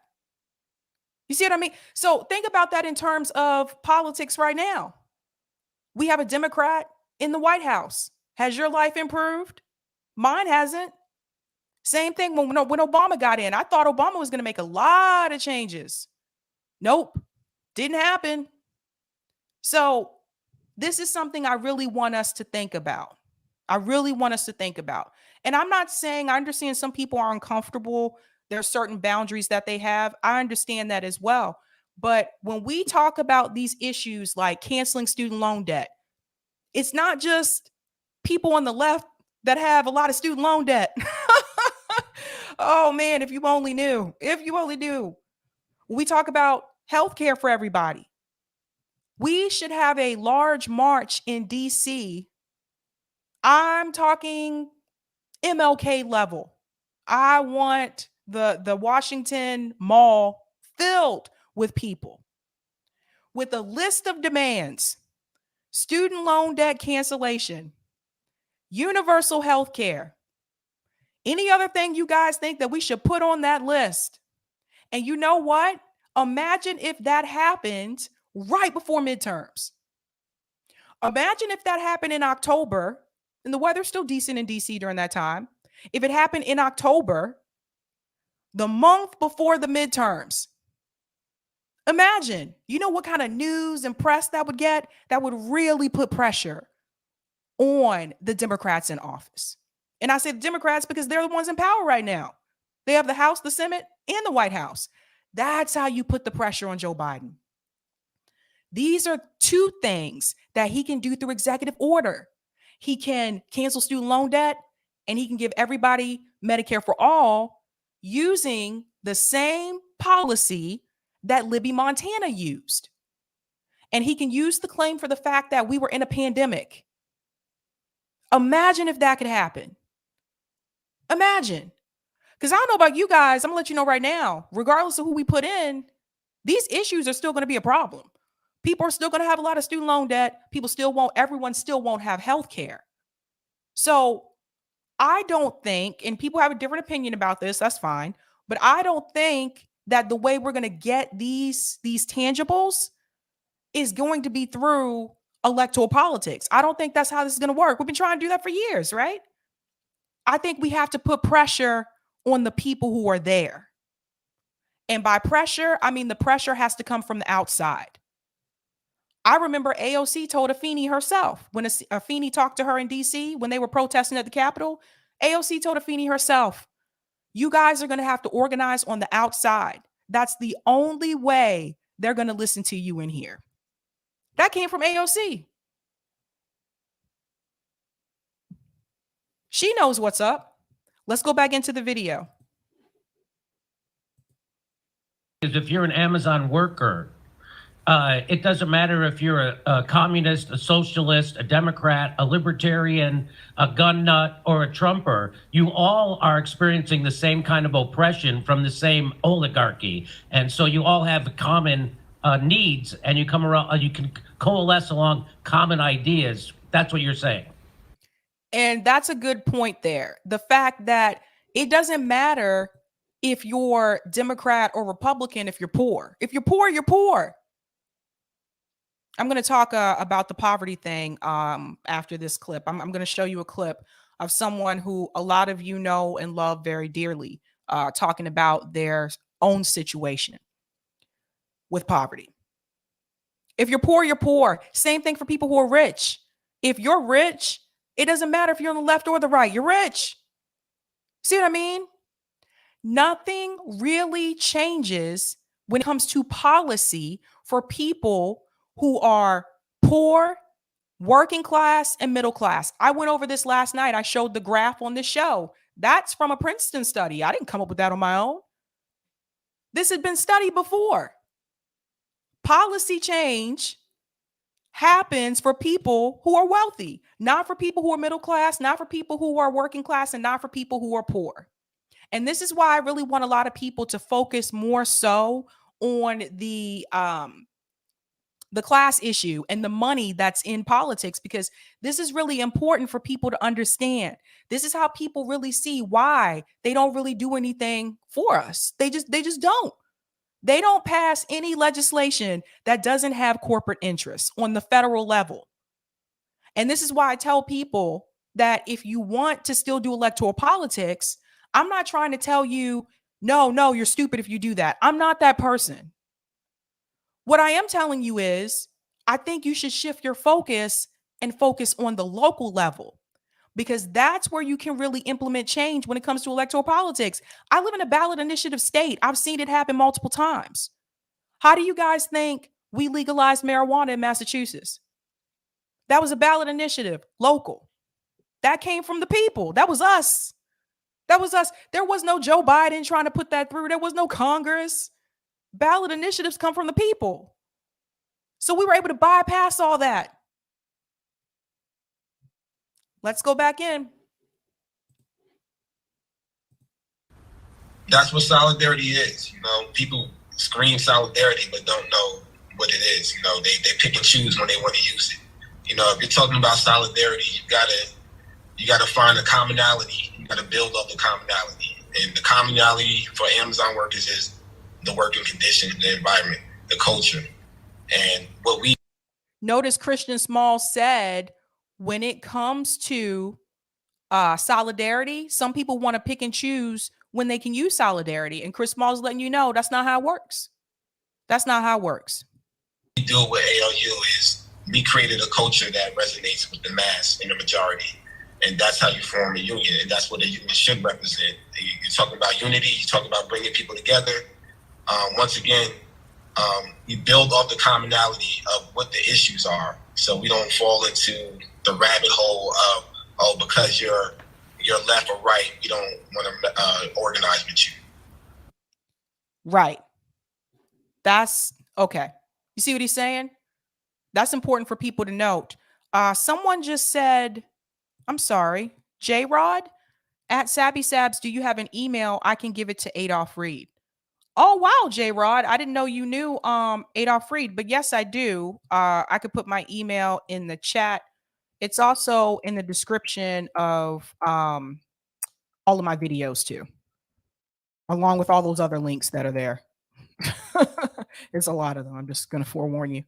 You see what I mean? So think about that in terms of politics right now. We have a Democrat in the White House. Has your life improved? Mine hasn't. Same thing when Obama got in. I thought Obama was going to make a lot of changes. Nope, didn't happen. So this is something I really want us to think about. I really want us to think about. And I'm not saying, I understand some people are uncomfortable. There are certain boundaries that they have. I understand that as well. But when we talk about these issues like canceling student loan debt, it's not just people on the left that have a lot of student loan debt. Oh man, if you only knew, When we talk about healthcare for everybody, we should have a large march in DC. I'm talking MLK level. I want the Washington Mall filled with people with a list of demands: student loan debt cancellation, universal health care, any other thing you guys think that we should put on that list. And you know what? Imagine if that happened right before midterms. Imagine if that happened in October, and the weather's still decent in DC during that time. If it happened in October, the month before the midterms. Imagine, you know what kind of news and press that would get? That would really put pressure on the Democrats in office. And I say the Democrats because they're the ones in power right now. They have the House, the Senate, and the White House. That's how you put the pressure on Joe Biden. These are two things that he can do through executive order. He can cancel student loan debt, and he can give everybody Medicare for all using the same policy that Libby Montana used. And he can use the claim for the fact that we were in a pandemic. Imagine if that could happen. Imagine. Because I don't know about you guys, I'm going to let you know right now, regardless of who we put in, these issues are still going to be a problem. People are still going to have a lot of student loan debt. Everyone still won't have health care. So I don't think, and people have a different opinion about this, that's fine, but I don't think that the way we're going to get these tangibles is going to be through electoral politics. I don't think that's how this is going to work. We've been trying to do that for years, right? I think we have to put pressure on the people who are there. And by pressure, I mean the pressure has to come from the outside. I remember AOC told Afeni herself, when Afeni talked to her in DC, when they were protesting at the Capitol, AOC told Afeni herself, you guys are going to have to organize on the outside. That's the only way they're going to listen to you in here. That came from AOC. She knows what's up. Let's go back into the video. If you're an Amazon worker, it doesn't matter if you're a communist, a socialist, a Democrat, a libertarian, a gun nut, or a Trumper. You all are experiencing the same kind of oppression from the same oligarchy. And so you all have common needs, and you come around, you can coalesce along common ideas. That's what you're saying. And that's a good point there. The fact that it doesn't matter if you're Democrat or Republican, if you're poor. If you're poor, you're poor. I'm going to talk about the poverty thing after this clip. I'm going to show you a clip of someone who a lot of you know and love very dearly, talking about their own situation with poverty. If you're poor, you're poor. Same thing for people who are rich. If you're rich, it doesn't matter if you're on the left or the right, you're rich. See what I mean? Nothing really changes when it comes to policy for people who are poor, working class, and middle class. I went over this last night. I showed the graph on this show. That's from a Princeton study. I didn't come up with that on my own. This had been studied before. Policy change happens for people who are wealthy, not for people who are middle class, not for people who are working class, and not for people who are poor. And this is why I really want a lot of people to focus more so on the class issue and the money that's in politics, because this is really important for people to understand. This is how people really see why they don't really do anything for us. They just don't. They don't pass any legislation that doesn't have corporate interests on the federal level. And this is why I tell people that if you want to still do electoral politics, I'm not trying to tell you, no, you're stupid if you do that. I'm not that person. What I am telling you is, I think you should shift your focus and focus on the local level, because that's where you can really implement change when it comes to electoral politics. I live in a ballot initiative state. I've seen it happen multiple times. How do you guys think we legalized marijuana in Massachusetts? That was a ballot initiative, local. That came from the people. That was us. That was us. There was no Joe Biden trying to put that through. There was no Congress. Ballot initiatives come from the people. So we were able to bypass all that. Let's go back in. That's what solidarity is. You know, people scream solidarity but don't know what it is. You know, they pick and choose when they want to use it. You know, if you're talking about solidarity, you gotta find a commonality. You gotta build up the commonality. And the commonality for Amazon workers is the working conditions, the environment, the culture. And what we notice Christian Small said, when it comes to solidarity, some people want to pick and choose when they can use solidarity. And Chris Small's letting you know that's not how it works. That's not how it works. do with ALU is we created a culture that resonates with the mass and the majority. And that's how you form a union. And that's what a union should represent. You're talking about unity. You're talking about bringing people together. Once again, we build off the commonality of what the issues are, so we don't fall into the rabbit hole of, oh, because you're left or right, we don't want to organize with you. Right. That's okay. You see what he's saying? That's important for people to note. Someone just said, I'm sorry, J-Rod at Sabby Sabs, do you have an email? I can give it to Adolph Reed. Oh, wow, J-Rod. I didn't know you knew Adolph Reed, but yes, I do. I could put my email in the chat. It's also in the description of all of my videos too, along with all those other links that are there. It's a lot of them. I'm just going to forewarn you.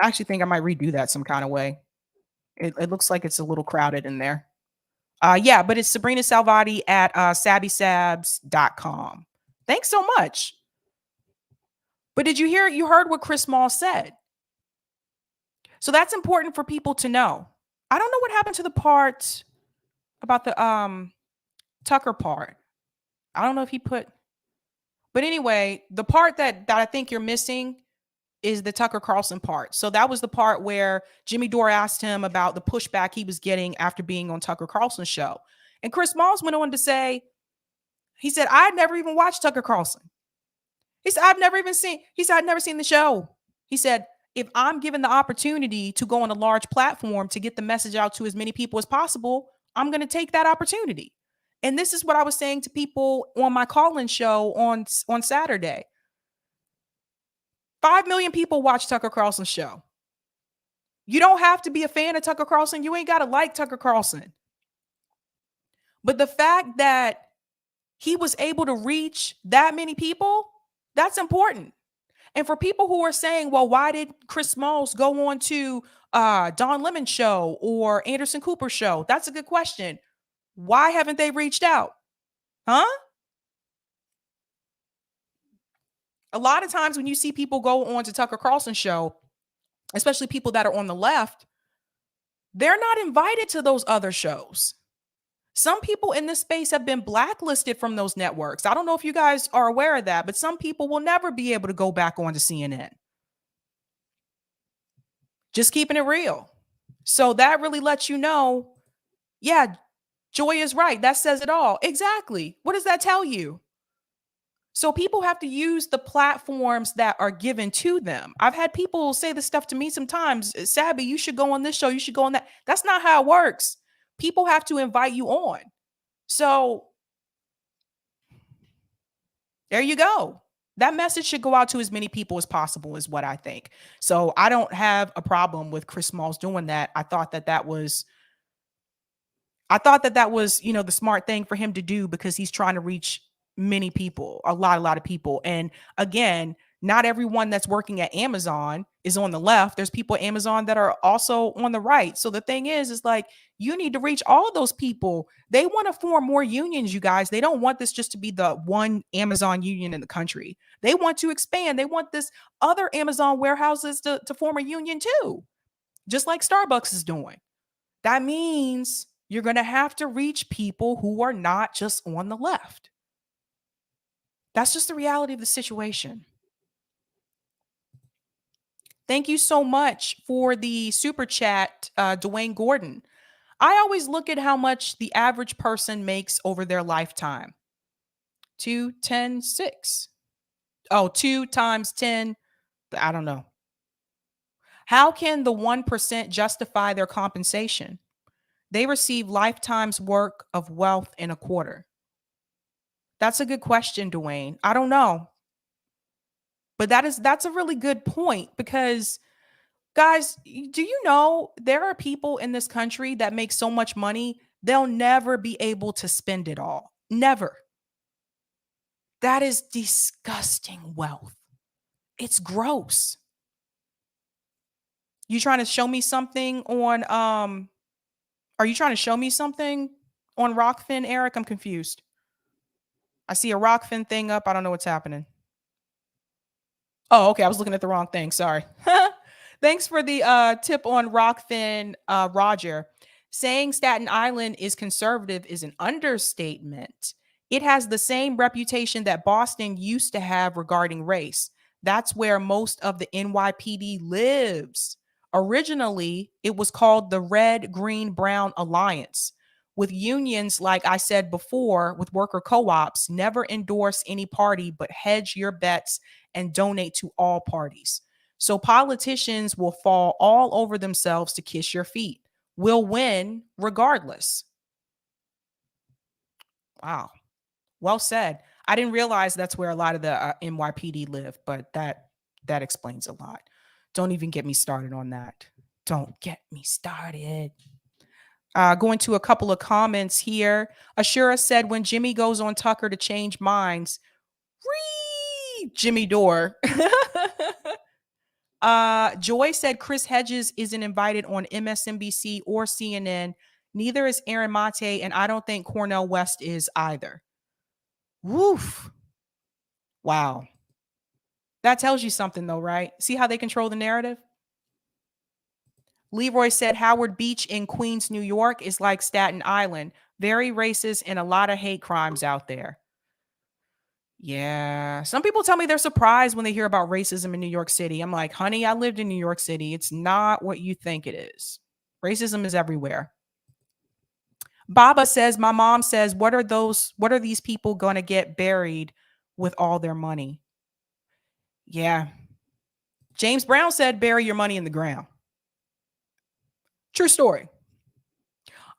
I actually think I might redo that some kind of way. It looks like it's a little crowded in there. Yeah, but it's Sabrina Salvati at sabbysabs.com. Thanks so much. But did you hear? You heard what Chris Small said. So that's important for people to know. I don't know what happened to the part about the Tucker part. I don't know if he put, but anyway, the part that I think you're missing is the Tucker Carlson part. So that was the part where Jimmy Dore asked him about the pushback he was getting after being on Tucker Carlson's show. And Chris Smalls went on to say, he said, I'd never even watched Tucker Carlson. He said, I'd never seen the show. He said, if I'm given the opportunity to go on a large platform to get the message out to as many people as possible, I'm going to take that opportunity. And this is what I was saying to people on my call-in show on Saturday. 5 million people watch Tucker Carlson's show. You don't have to be a fan of Tucker Carlson. You ain't got to like Tucker Carlson. But the fact that he was able to reach that many people, that's important. And for people who are saying, well, why did Chris Smalls go on to Don Lemon's show or Anderson Cooper's show? That's a good question. Why haven't they reached out? Huh? A lot of times when you see people go on to Tucker Carlson's show, especially people that are on the left, they're not invited to those other shows. Some people in this space have been blacklisted from those networks. I don't know if you guys are aware of that, but some people will never be able to go back onto CNN. Just keeping it real. So that really lets you know, yeah, Joy is right. That says it all. Exactly. What does that tell you? So people have to use the platforms that are given to them. I've had people say this stuff to me sometimes. Sabby, you should go on this show. You should go on that. That's not how it works. People have to invite you on. So there you go. That message should go out to as many people as possible is what I think. So I don't have a problem with Chris Smalls doing that. I thought that was, the smart thing for him to do because he's trying to reach many people, a lot of people. And again, not everyone that's working at Amazon is on the left. There's people at Amazon that are also on the right. So the thing is like, you need to reach all of those people. They want to form more unions, you guys. They don't want this just to be the one Amazon union in the country. They want to expand. They want this other Amazon warehouses to form a union too, just like Starbucks is doing. That means you're going to have to reach people who are not just on the left. That's just the reality of the situation. Thank you so much for the super chat, Dwayne Gordon. I always look at how much the average person makes over their lifetime. 2, 10, 6. Oh, 2 times 10. I don't know. How can the 1% justify their compensation? They receive lifetime's work of wealth in a quarter. That's a good question, Dwayne. I don't know. But that's a really good point because, guys, do you know there are people in this country that make so much money, they'll never be able to spend it all. Never. That is disgusting wealth. It's gross. You trying to show me something on are you trying to show me something on Rockfin, Eric? I'm confused. I see a Rockfin thing up. I don't know what's happening. Oh, okay. I was looking at the wrong thing. Sorry. Thanks for the tip on Rockfin, Roger. Saying Staten Island is conservative is an understatement. It has the same reputation that Boston used to have regarding race. That's where most of the NYPD lives. Originally, it was called the Red, Green, Brown Alliance. With unions, like I said before, with worker co-ops, never endorse any party, but hedge your bets and donate to all parties. So politicians will fall all over themselves to kiss your feet. Will win regardless. Wow. Well said. I didn't realize that's where a lot of the NYPD live, but that explains a lot. Don't even get me started on that. Don't get me started. Going to a couple of comments here. Ashura said, when Jimmy goes on Tucker to change minds, Jimmy Dore. Joy said Chris Hedges isn't invited on MSNBC or CNN. Neither is Aaron Mate, and I don't think Cornel West is either. Woof. Wow. That tells you something, though, right? See how they control the narrative? Leroy said Howard Beach in Queens, New York is like Staten Island. Very racist and a lot of hate crimes out there. Yeah. Some people tell me they're surprised when they hear about racism in New York City. I'm like, honey, I lived in New York City. It's not what you think it is. Racism is everywhere. Baba says, my mom says, what are these people going to get buried with all their money? Yeah. James Brown said, bury your money in the ground. True story.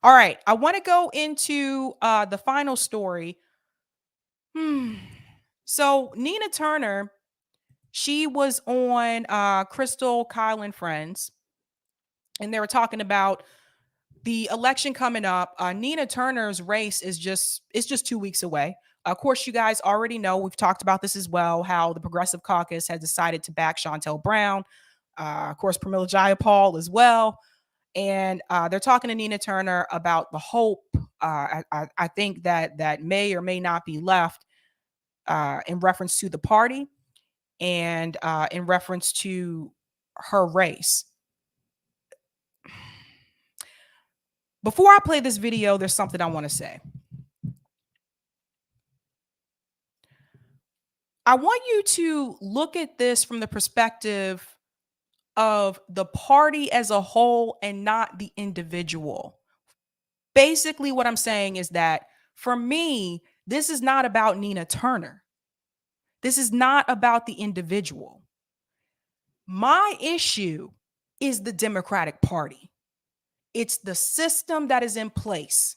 All right. I want to go into the final story. So Nina Turner, she was on Krystal, Kyle and Friends, and they were talking about the election coming up. Nina Turner's race is just 2 weeks away. Of course, you guys already know, we've talked about this as well, how the Progressive Caucus has decided to back Shontel Brown, of course, Pramila Jayapal as well. And they're talking to Nina Turner about the hope I think that may or may not be left in reference to the party and in reference to her race. Before I play this video, there's something I want to say. I want you to look at this from the perspective of the party as a whole and not the individual. Basically, what I'm saying is that for me, this is not about Nina Turner. This is not about the individual. My issue is the Democratic Party. It's the system that is in place.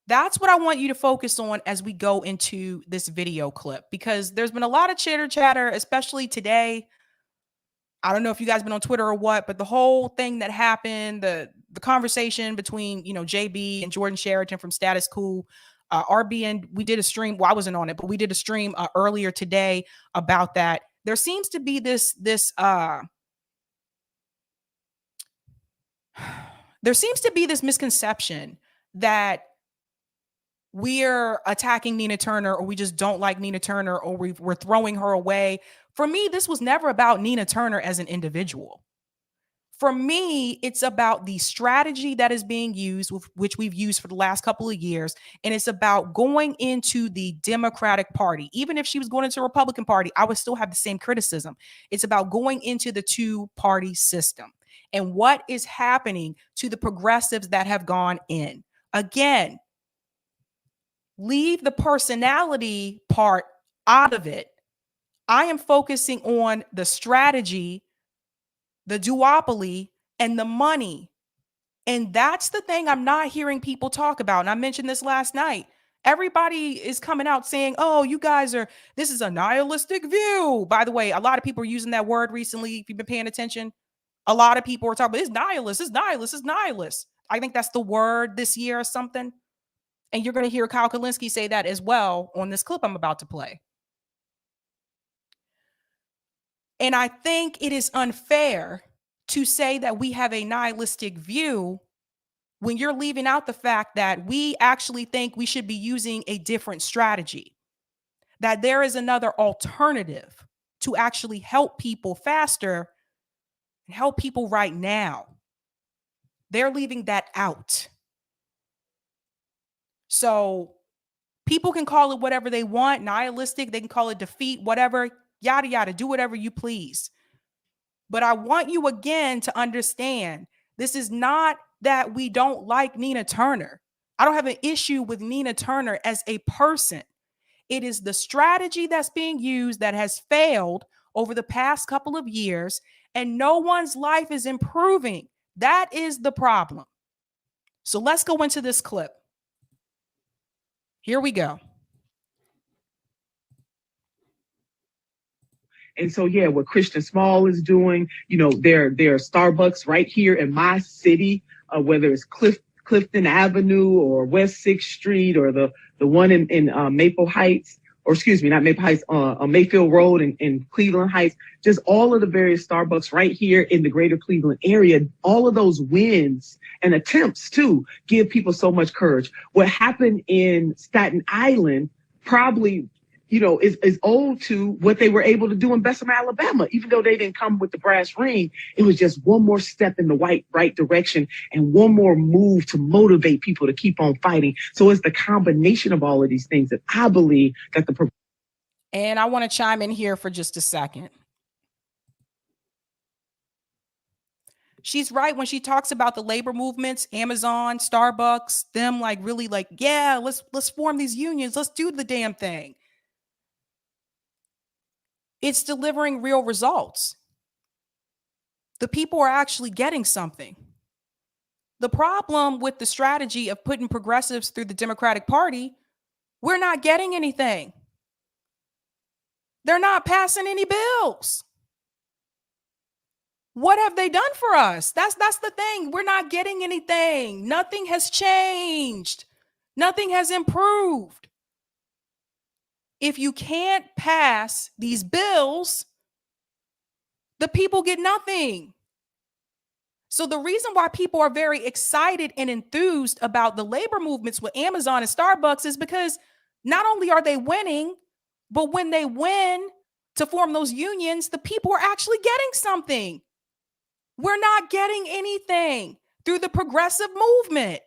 That's what I want you to focus on as we go into this video clip, because there's been a lot of chitter chatter, especially today. I don't know if you guys been on Twitter or what, but the whole thing that happened, the conversation between, JB and Jordan Sheraton from Status Quo, RB, and we did a stream. Well, I wasn't on it, but we did a stream earlier today about that. There seems to be this misconception that we're attacking Nina Turner, or we just don't like Nina Turner, or we're throwing her away. For me, this was never about Nina Turner as an individual. For me, it's about the strategy that is being used, which we've used for the last couple of years. And it's about going into the Democratic Party. Even if she was going into the Republican Party, I would still have the same criticism. It's about going into the two-party system and what is happening to the progressives that have gone in. Again, leave the personality part out of it. I am focusing on the strategy, the duopoly, and the money. And that's the thing I'm not hearing people talk about. And I mentioned this last night. Everybody is coming out saying, oh, this is a nihilistic view. By the way, a lot of people are using that word recently. If you've been paying attention, a lot of people are talking about it's nihilist, it's nihilist, it's nihilist. I think that's the word this year or something. And you're going to hear Kyle Kulinsky say that as well on this clip I'm about to play. And I think it is unfair to say that we have a nihilistic view when you're leaving out the fact that we actually think we should be using a different strategy, that there is another alternative to actually help people faster and help people right now. They're leaving that out. So people can call it whatever they want, nihilistic, they can call it defeat, whatever, yada, yada, do whatever you please. But I want you again to understand, this is not that we don't like Nina Turner. I don't have an issue with Nina Turner as a person. It is the strategy that's being used that has failed over the past couple of years, and no one's life is improving. That is the problem. So let's go into this clip. Here we go. And so, yeah, what Christian Small is doing, there are Starbucks right here in my city, whether it's Clifton Avenue or West 6th Street or the one in Maple Heights, or excuse me, not Maple Heights, Mayfield Road in Cleveland Heights, just all of the various Starbucks right here in the greater Cleveland area. All of those wins and attempts to give people so much courage. What happened in Staten Island probably is owed to what they were able to do in Bessemer, Alabama. Even though they didn't come with the brass ring, it was just one more step in the right direction and one more move to motivate people to keep on fighting. So it's the combination of all of these things that I believe that And I want to chime in here for just a second. She's right when she talks about the labor movements, Amazon, Starbucks, them really yeah, let's form these unions. Let's do the damn thing. It's delivering real results. The people are actually getting something. The problem with the strategy of putting progressives through the Democratic Party, we're not getting anything. They're not passing any bills. What have they done for us? That's the thing. We're not getting anything. Nothing has changed. Nothing has improved. If you can't pass these bills, the people get nothing. So the reason why people are very excited and enthused about the labor movements with Amazon and Starbucks is because not only are they winning, but when they win to form those unions, the people are actually getting something. We're not getting anything through the progressive movement.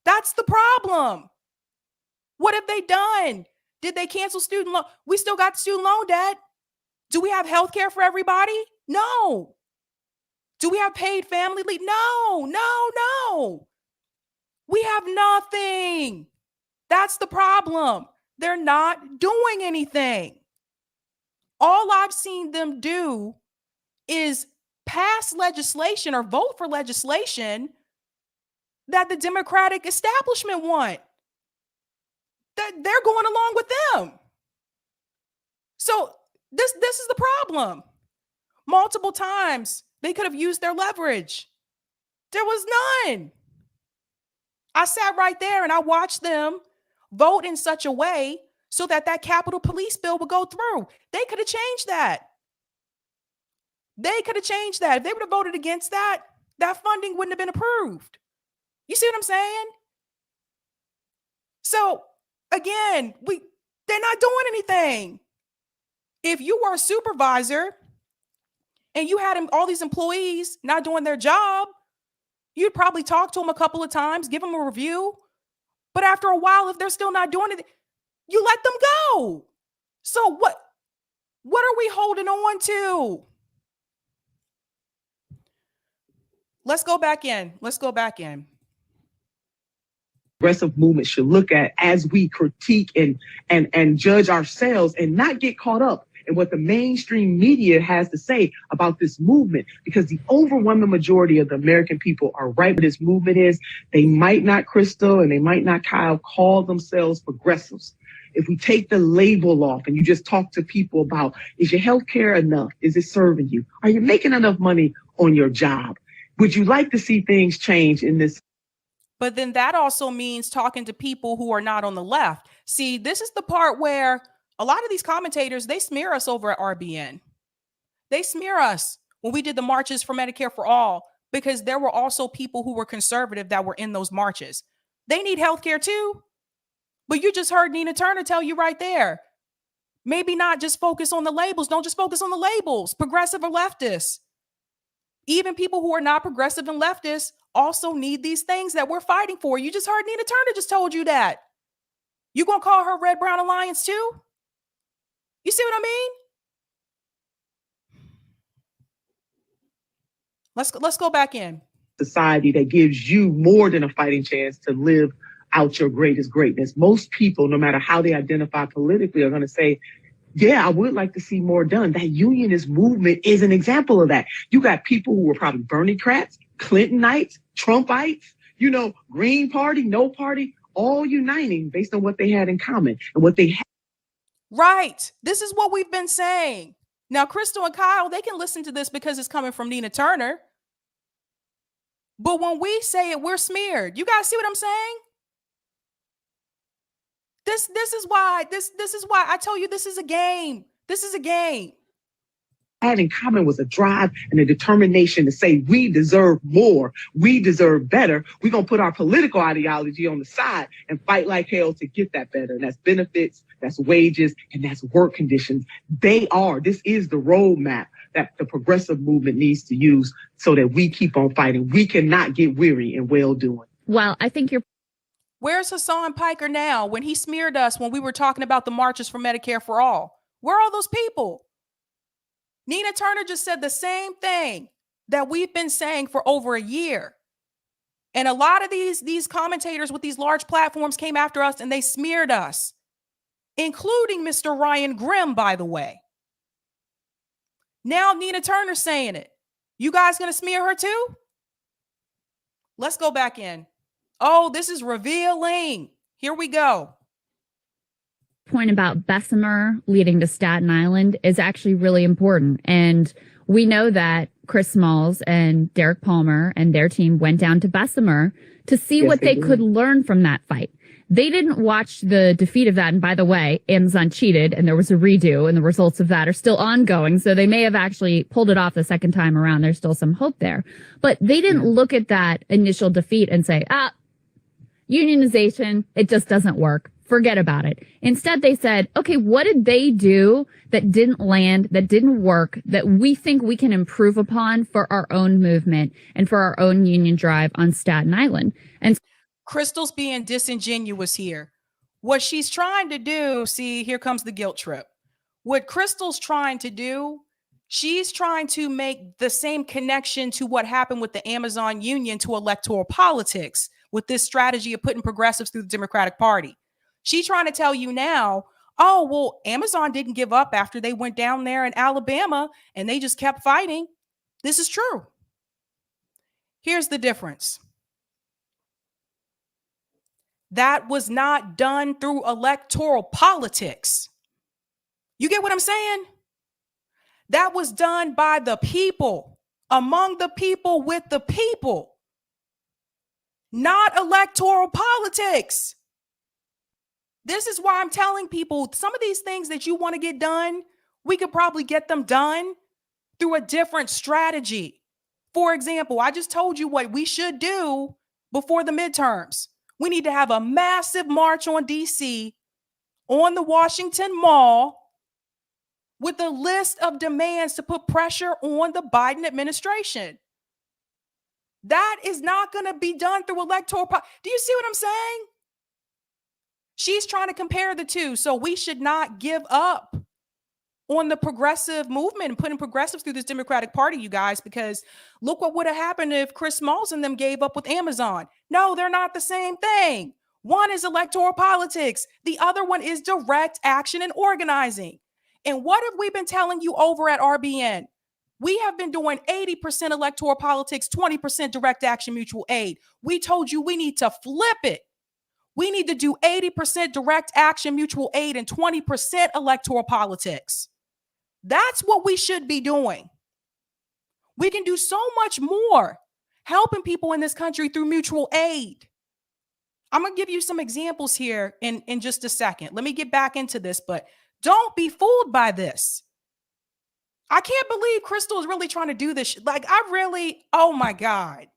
That's the problem. What have they done? Did they cancel student loan? We still got student loan debt. Do we have health care for everybody? No. Do we have paid family leave? No. We have nothing. That's the problem. They're not doing anything. All I've seen them do is pass legislation or vote for legislation that the Democratic establishment want. That they're going along with them. So this is the problem. Multiple times they could have used their leverage. There was none. I sat right there and I watched them vote in such a way so that Capitol Police bill would go through. They could have changed that. If they would have voted against that, that funding wouldn't have been approved. You see what I'm saying? So again, they're not doing anything. If you were a supervisor and you had all these employees not doing their job, you'd probably talk to them a couple of times, give them a review. But after a while, if they're still not doing it, you let them go. So what are we holding on to? Let's go back in. Progressive movement should look at as we critique and judge ourselves and not get caught up in what the mainstream media has to say about this movement, because the overwhelming majority of the American people are right where this movement is. They might not, Krystal, and they might not, Kyle, call themselves progressives. If we take the label off and you just talk to people about, is your health care enough? Is it serving you? Are you making enough money on your job? Would you like to see things change in this? But then that also means talking to people who are not on the left. See, this is the part where a lot of these commentators, they smear us over at RBN. They smear us when we did the marches for Medicare for All, because there were also people who were conservative that were in those marches. They need healthcare too. But you just heard Nina Turner tell you right there, maybe not just focus on the labels. Don't just focus on the labels, progressive or leftist. Even people who are not progressive and leftist also need these things that we're fighting for. You just heard Nina Turner just told you that. You gonna call her Red Brown Alliance too? You see what I mean? Let's go back in. Society that gives you more than a fighting chance to live out your greatest greatness. Most people, no matter how they identify politically, are going to say, yeah, I would like to see more done. That unionist movement is an example of that. You got people who were probably Bernie-crats, Clintonites, Trumpites, Green Party, no party, all uniting based on what they had in common and what they had. Right. This is what we've been saying. Now, Krystal and Kyle, they can listen to this because it's coming from Nina Turner. But when we say it, we're smeared. You guys see what I'm saying? This is why I tell you this is a game. This is a game. Had in common was a drive and a determination to say we deserve more, we deserve better. We're going to put our political ideology on the side and fight like hell to get that better. And that's benefits, that's wages, and that's work conditions. This is the roadmap that the progressive movement needs to use so that we keep on fighting. We cannot get weary in well-doing. Well, I think Where's Hassan Piker now when he smeared us when we were talking about the marches for Medicare for All? Where are all those people? Nina Turner just said the same thing that we've been saying for over a year. And a lot of these commentators with these large platforms came after us and they smeared us, including Mr. Ryan Grimm, by the way. Now Nina Turner's saying it. You guys gonna smear her too? Let's go back in. Oh, this is revealing. Here we go. Point about Bessemer leading to Staten Island is actually really important. And we know that Chris Smalls and Derek Palmer and their team went down to Bessemer to see what they could learn from that fight. They didn't watch the defeat of that. And by the way, Amazon cheated and there was a redo and the results of that are still ongoing. So they may have actually pulled it off the second time around. There's still some hope there. But they didn't look at that initial defeat and say, unionization, it just doesn't work. Forget about it. Instead, they said, okay, what did they do that didn't land, that didn't work, that we think we can improve upon for our own movement and for our own union drive on Staten Island? And Krystal's being disingenuous here. What she's trying to do, see, here comes the guilt trip. What Krystal's trying to do, she's trying to make the same connection to what happened with the Amazon union to electoral politics with this strategy of putting progressives through the Democratic Party. She's trying to tell you now, oh, well, Amazon didn't give up after they went down there in Alabama and they just kept fighting. This is true. Here's the difference. That was not done through electoral politics. You get what I'm saying? That was done by the people, among the people, with the people, not electoral politics. This is why I'm telling people some of these things that you want to get done, we could probably get them done through a different strategy. For example, I just told you what we should do before the midterms. We need to have a massive march on DC, on the Washington Mall, with a list of demands to put pressure on the Biden administration. That is not going to be done through electoral. Do you see what I'm saying? She's trying to compare the two. So we should not give up on the progressive movement and putting progressives through this Democratic Party, you guys, because look what would have happened if Chris Smalls and them gave up with Amazon. No, they're not the same thing. One is electoral politics. The other one is direct action and organizing. And what have we been telling you over at RBN? We have been doing 80% electoral politics, 20% direct action mutual aid. We told you we need to flip it. We need to do 80% direct action mutual aid and 20% electoral politics. That's what we should be doing. We can do so much more helping people in this country through mutual aid. I'm going to give you some examples here in just a second. Let me get back into this, but don't be fooled by this. I can't believe Krystal is really trying to do this. Oh my God.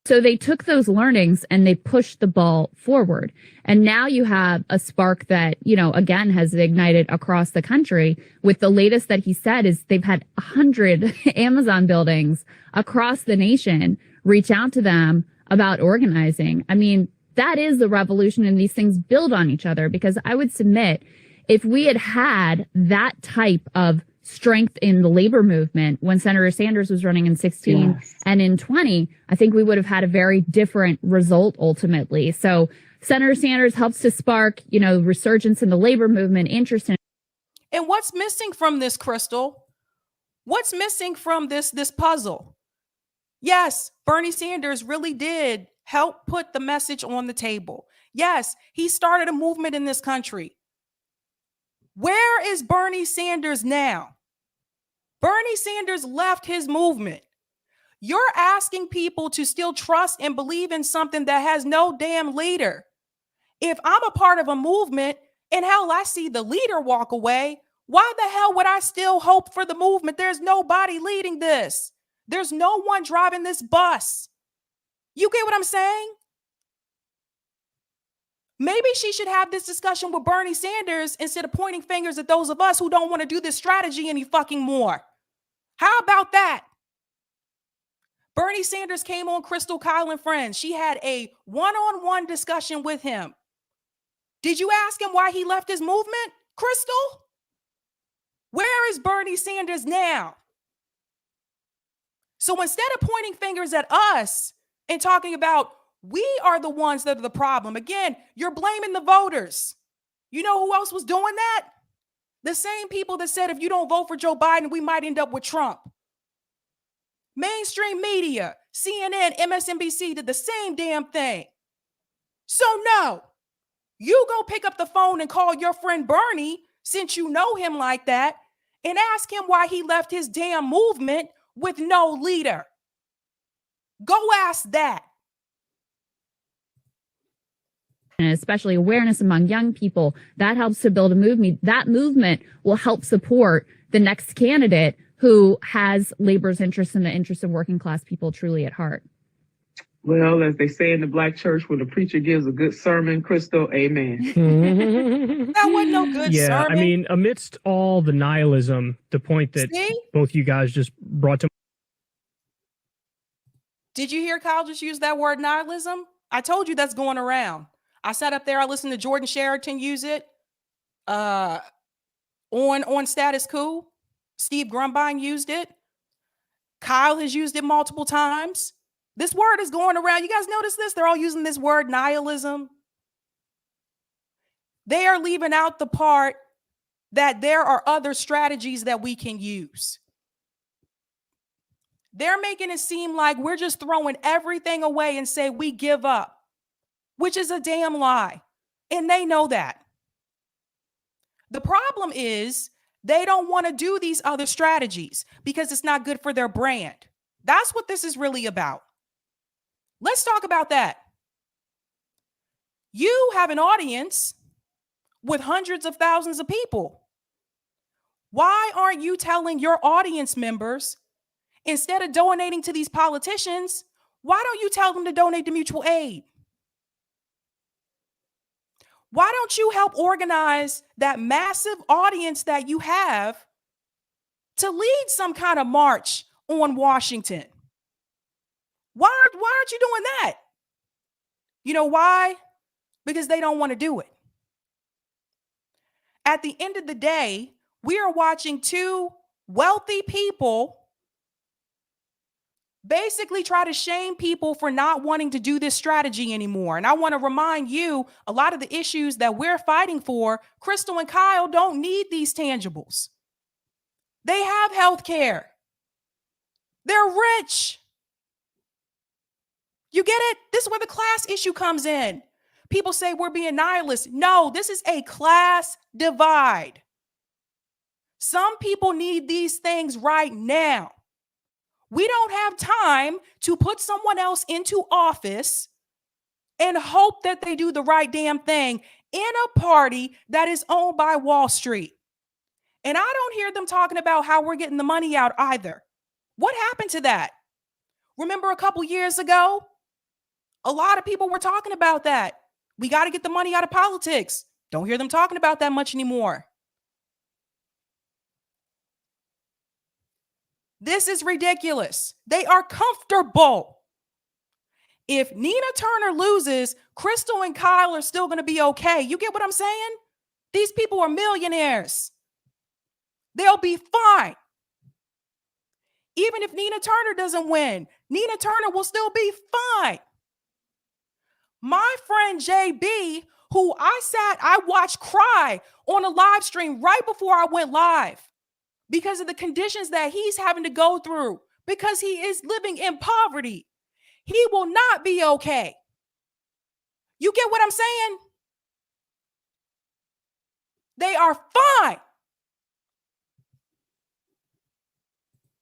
so they took those learnings and they pushed the ball forward. And now you have a spark that, again, has ignited across the country. With the latest that he said is they've had 100 Amazon buildings across the nation reach out to them about organizing. I mean, that is the revolution, and these things build on each other, because I would submit if we had had that type of strength in the labor movement when Senator Sanders was running in 16 and in 20, I think we would have had a very different result ultimately. So Senator Sanders helps to spark, resurgence in the labor movement, interest in. And what's missing from this, Krystal? What's missing from this puzzle? Yes, Bernie Sanders really did help put the message on the table. Yes, he started a movement in this country. Where is Bernie Sanders now? Bernie Sanders left his movement. You're asking people to still trust and believe in something that has no damn leader. If I'm a part of a movement and hell, I see the leader walk away, why the hell would I still hope for the movement? There's nobody leading this. There's no one driving this bus. You get what I'm saying? Maybe she should have this discussion with Bernie Sanders instead of pointing fingers at those of us who don't want to do this strategy any fucking more. How about that? Bernie Sanders came on Krystal, Kyle, and Friends. She had a one-on-one discussion with him. Did you ask him why he left his movement, Krystal? Where is Bernie Sanders now? So instead of pointing fingers at us and talking about we are the ones that are the problem, again, you're blaming the voters. You know who else was doing that? The same people that said if you don't vote for Joe Biden, we might end up with Trump. Mainstream media, CNN, MSNBC did the same damn thing. So no, you go pick up the phone and call your friend Bernie, since you know him like that, and ask him why he left his damn movement with no leader. Go ask that. And especially awareness among young people, that helps to build a movement. That movement will help support the next candidate who has labor's interests and the interests of working class people truly at heart. Well, as they say in the Black church, when the preacher gives a good sermon, Krystal, amen. That wasn't no good sermon. I mean, amidst all the nihilism, the point that both you guys just brought to. Did you hear Kyle just use that word nihilism? I told you that's going around. I sat up there, I listened to Jordan Sheraton use it on Status Quo. Steve Grumbine used it. Kyle has used it multiple times. This word is going around. You guys notice this? They're all using this word nihilism. They are leaving out the part that there are other strategies that we can use. They're making it seem like we're just throwing everything away and say we give up, which is a damn lie. And they know that. The problem is they don't want to do these other strategies because it's not good for their brand. That's what this is really about. Let's talk about that. You have an audience with hundreds of thousands of people. Why aren't you telling your audience members, instead of donating to these politicians, why don't you tell them to donate to mutual aid? Why don't you help organize that massive audience that you have to lead some kind of march on Washington? Why aren't you doing that? You know why? Because they don't want to do it. At the end of the day, we are watching two wealthy people basically try to shame people for not wanting to do this strategy anymore. And I want to remind you, a lot of the issues that we're fighting for, Krystal and Kyle don't need these tangibles. They have health care. They're rich. You get it? This is where the class issue comes in. People say we're being nihilist. No, this is a class divide. Some people need these things right now. We don't have time to put someone else into office and hope that they do the right damn thing in a party that is owned by Wall Street. And I don't hear them talking about how we're getting the money out either. What happened to that? Remember a couple years ago? A lot of people were talking about that. We got to get the money out of politics. Don't hear them talking about that much anymore. This is ridiculous. They are comfortable. If Nina Turner loses, Krystal and Kyle are still going to be okay. You get what I'm saying? These people are millionaires. They'll be fine. Even if Nina Turner doesn't win, Nina Turner will still be fine. My friend JB, who I watched cry on a live stream right before I went live because of the conditions that he's having to go through, because he is living in poverty. He will not be okay. You get what I'm saying? They are fine.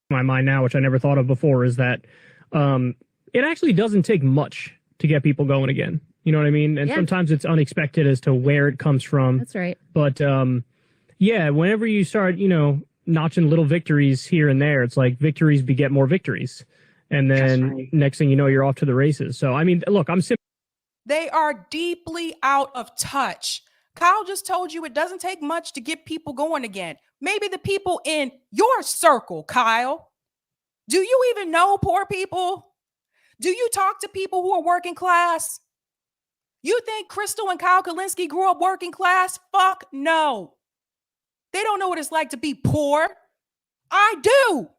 My mind now, which I never thought of before, is that it actually doesn't take much to get people going again. You know what I mean? And sometimes it's unexpected as to where it comes from. That's right. But whenever you start, notching little victories here and there, it's like victories beget more victories. And then next thing you know, you're off to the races. So, I mean, look, They are deeply out of touch. Kyle just told you it doesn't take much to get people going again. Maybe the people in your circle, Kyle. Do you even know poor people? Do you talk to people who are working class? You think Krystal and Kyle Kulinsky grew up working class? Fuck no. They don't know what it's like to be poor. I do.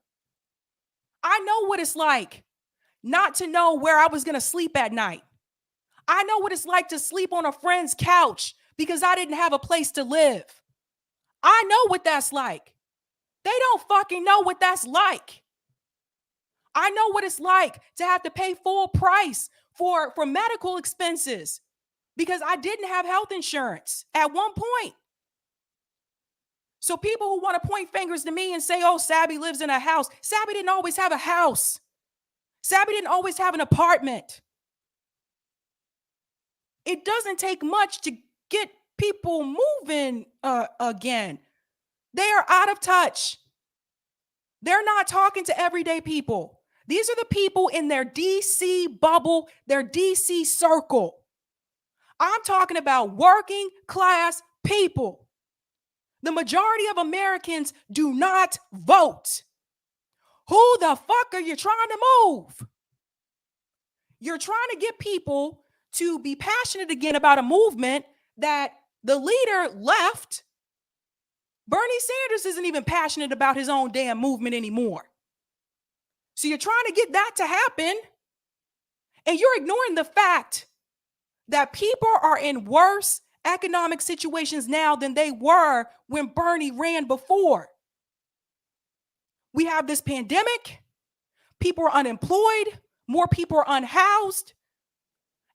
I know what it's like not to know where I was going to sleep at night. I know what it's like to sleep on a friend's couch because I didn't have a place to live. I know what that's like. They don't fucking know what that's like. I know what it's like to have to pay full price for medical expenses because I didn't have health insurance at one point. So people who want to point fingers to me and say, oh, Sabby lives in a house. Sabby didn't always have a house. Sabby didn't always have an apartment. It doesn't take much to get people moving again. They are out of touch. They're not talking to everyday people. These are the people in their DC bubble, their DC circle. I'm talking about working class people. The majority of Americans do not vote. Who the fuck are you trying to move? You're trying to get people to be passionate again about a movement that the leader left. Bernie Sanders isn't even passionate about his own damn movement anymore. So you're trying to get that to happen, and you're ignoring the fact that people are in worse economic situations now than they were when Bernie ran before. We have this pandemic. People are unemployed. More people are unhoused.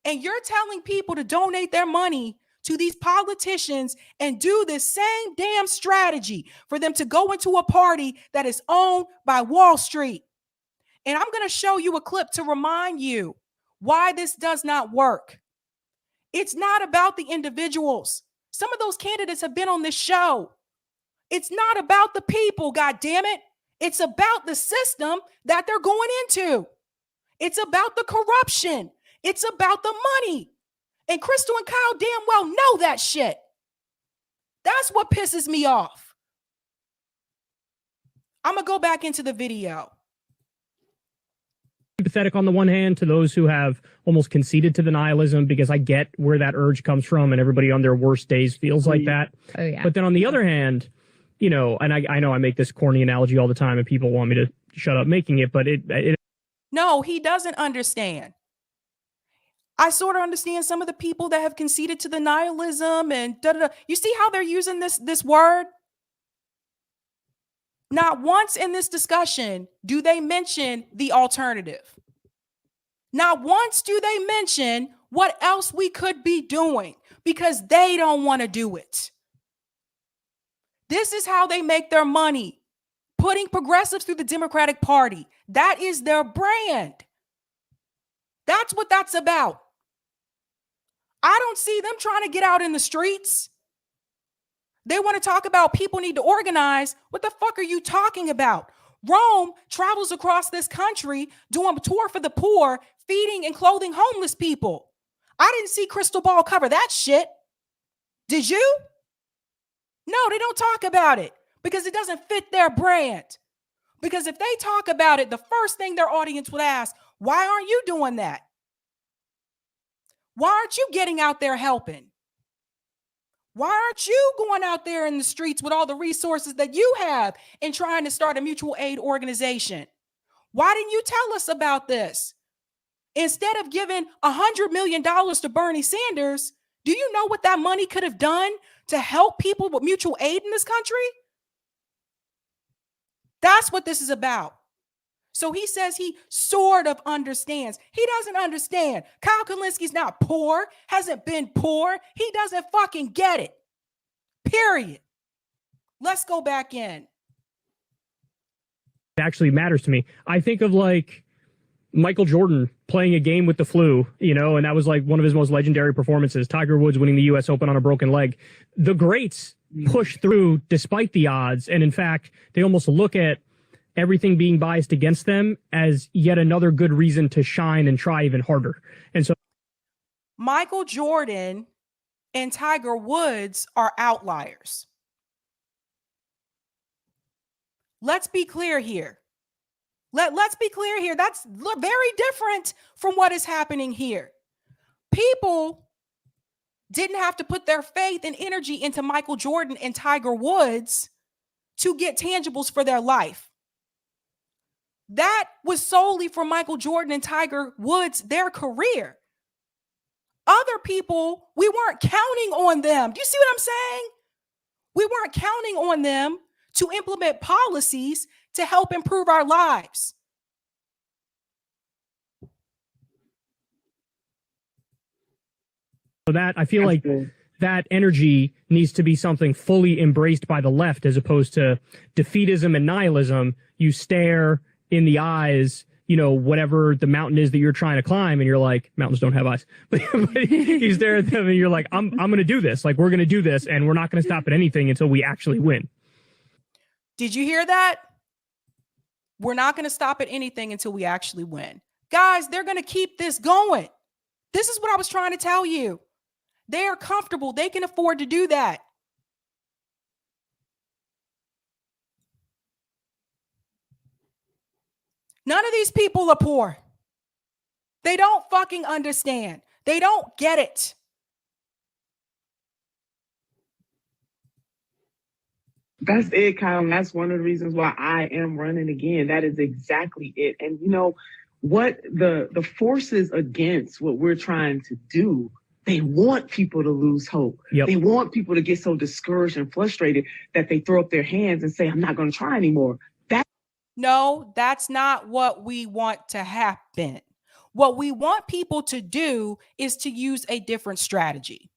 And you're telling people to donate their money to these politicians and do this same damn strategy for them to go into a party that is owned by Wall Street. And I'm going to show you a clip to remind you why this does not work. It's not about the individuals. Some of those candidates have been on this show. It's not about the people, God damn it. It's about the system that they're going into. It's about the corruption. It's about the money. And Krystal and Kyle damn well know that shit. That's what pisses me off. I'm going to go back into the video. Sympathetic on the one hand to those who have almost conceded to the nihilism, because I get where that urge comes from, and everybody on their worst days feels like that. Oh, yeah. But then on the other hand, you know, and I know I make this corny analogy all the time and people want me to shut up making it, but it No, he doesn't understand. I sort of understand some of the people that have conceded to the nihilism and da-da-da. You see how they're using this word? Not once in this discussion do they mention the alternative. Not once do they mention what else we could be doing, because they don't want to do it. This is how they make their money, putting progressives through the Democratic Party. That is their brand. That's what that's about. I don't see them trying to get out in the streets. They want to talk about people need to organize. What the fuck are you talking about? Rome travels across this country doing a tour for the poor, feeding and clothing homeless people. I didn't see Krystal Ball cover that shit. Did you? No, they don't talk about it because it doesn't fit their brand. Because if they talk about it, the first thing their audience would ask, why aren't you doing that? Why aren't you getting out there helping? Why aren't you going out there in the streets with all the resources that you have and trying to start a mutual aid organization? Why didn't you tell us about this? Instead of giving $100 million to Bernie Sanders, do you know what that money could have done to help people with mutual aid in this country? That's what this is about. So he says he sort of understands. He doesn't understand. Kyle Kulinsky's not poor, hasn't been poor. He doesn't fucking get it. Period. Let's go back in. It actually matters to me. I think of like Michael Jordan playing a game with the flu, you know, and that was like one of his most legendary performances. Tiger Woods winning the US Open on a broken leg. The greats push through despite the odds. And in fact, they almost look at everything being biased against them as yet another good reason to shine and try even harder. And so Michael Jordan and Tiger Woods are outliers. Let's be clear here. Let's be clear here. That's very different from what is happening here. People didn't have to put their faith and energy into Michael Jordan and Tiger Woods to get tangibles for their life. That was solely for Michael Jordan and Tiger Woods, their career. Other people, we weren't counting on them. Do you see what I'm saying? We weren't counting on them to implement policies to help improve our lives. that I feel like that energy needs to be something fully embraced by the left, as opposed to defeatism and nihilism. You stare in the eyes, whatever the mountain is that you're trying to climb, and you're like, mountains don't have eyes, but you stare at them and you're like, I'm going to do this. Like, we're going to do this, and we're not going to stop at anything until we actually win. Did you hear that? We're not going to stop at anything until we actually win. Guys, they're going to keep this going. This is what I was trying to tell you. They are comfortable. They can afford to do that. None of these people are poor. They don't fucking understand. They don't get it. That's it, Kyle. And that's one of the reasons why I am running again. That is exactly it. And what the forces against what we're trying to do, they want people to lose hope. Yep. They want people to get so discouraged and frustrated that they throw up their hands and say, I'm not going to try anymore. No, that's not what we want to happen. What we want people to do is to use a different strategy.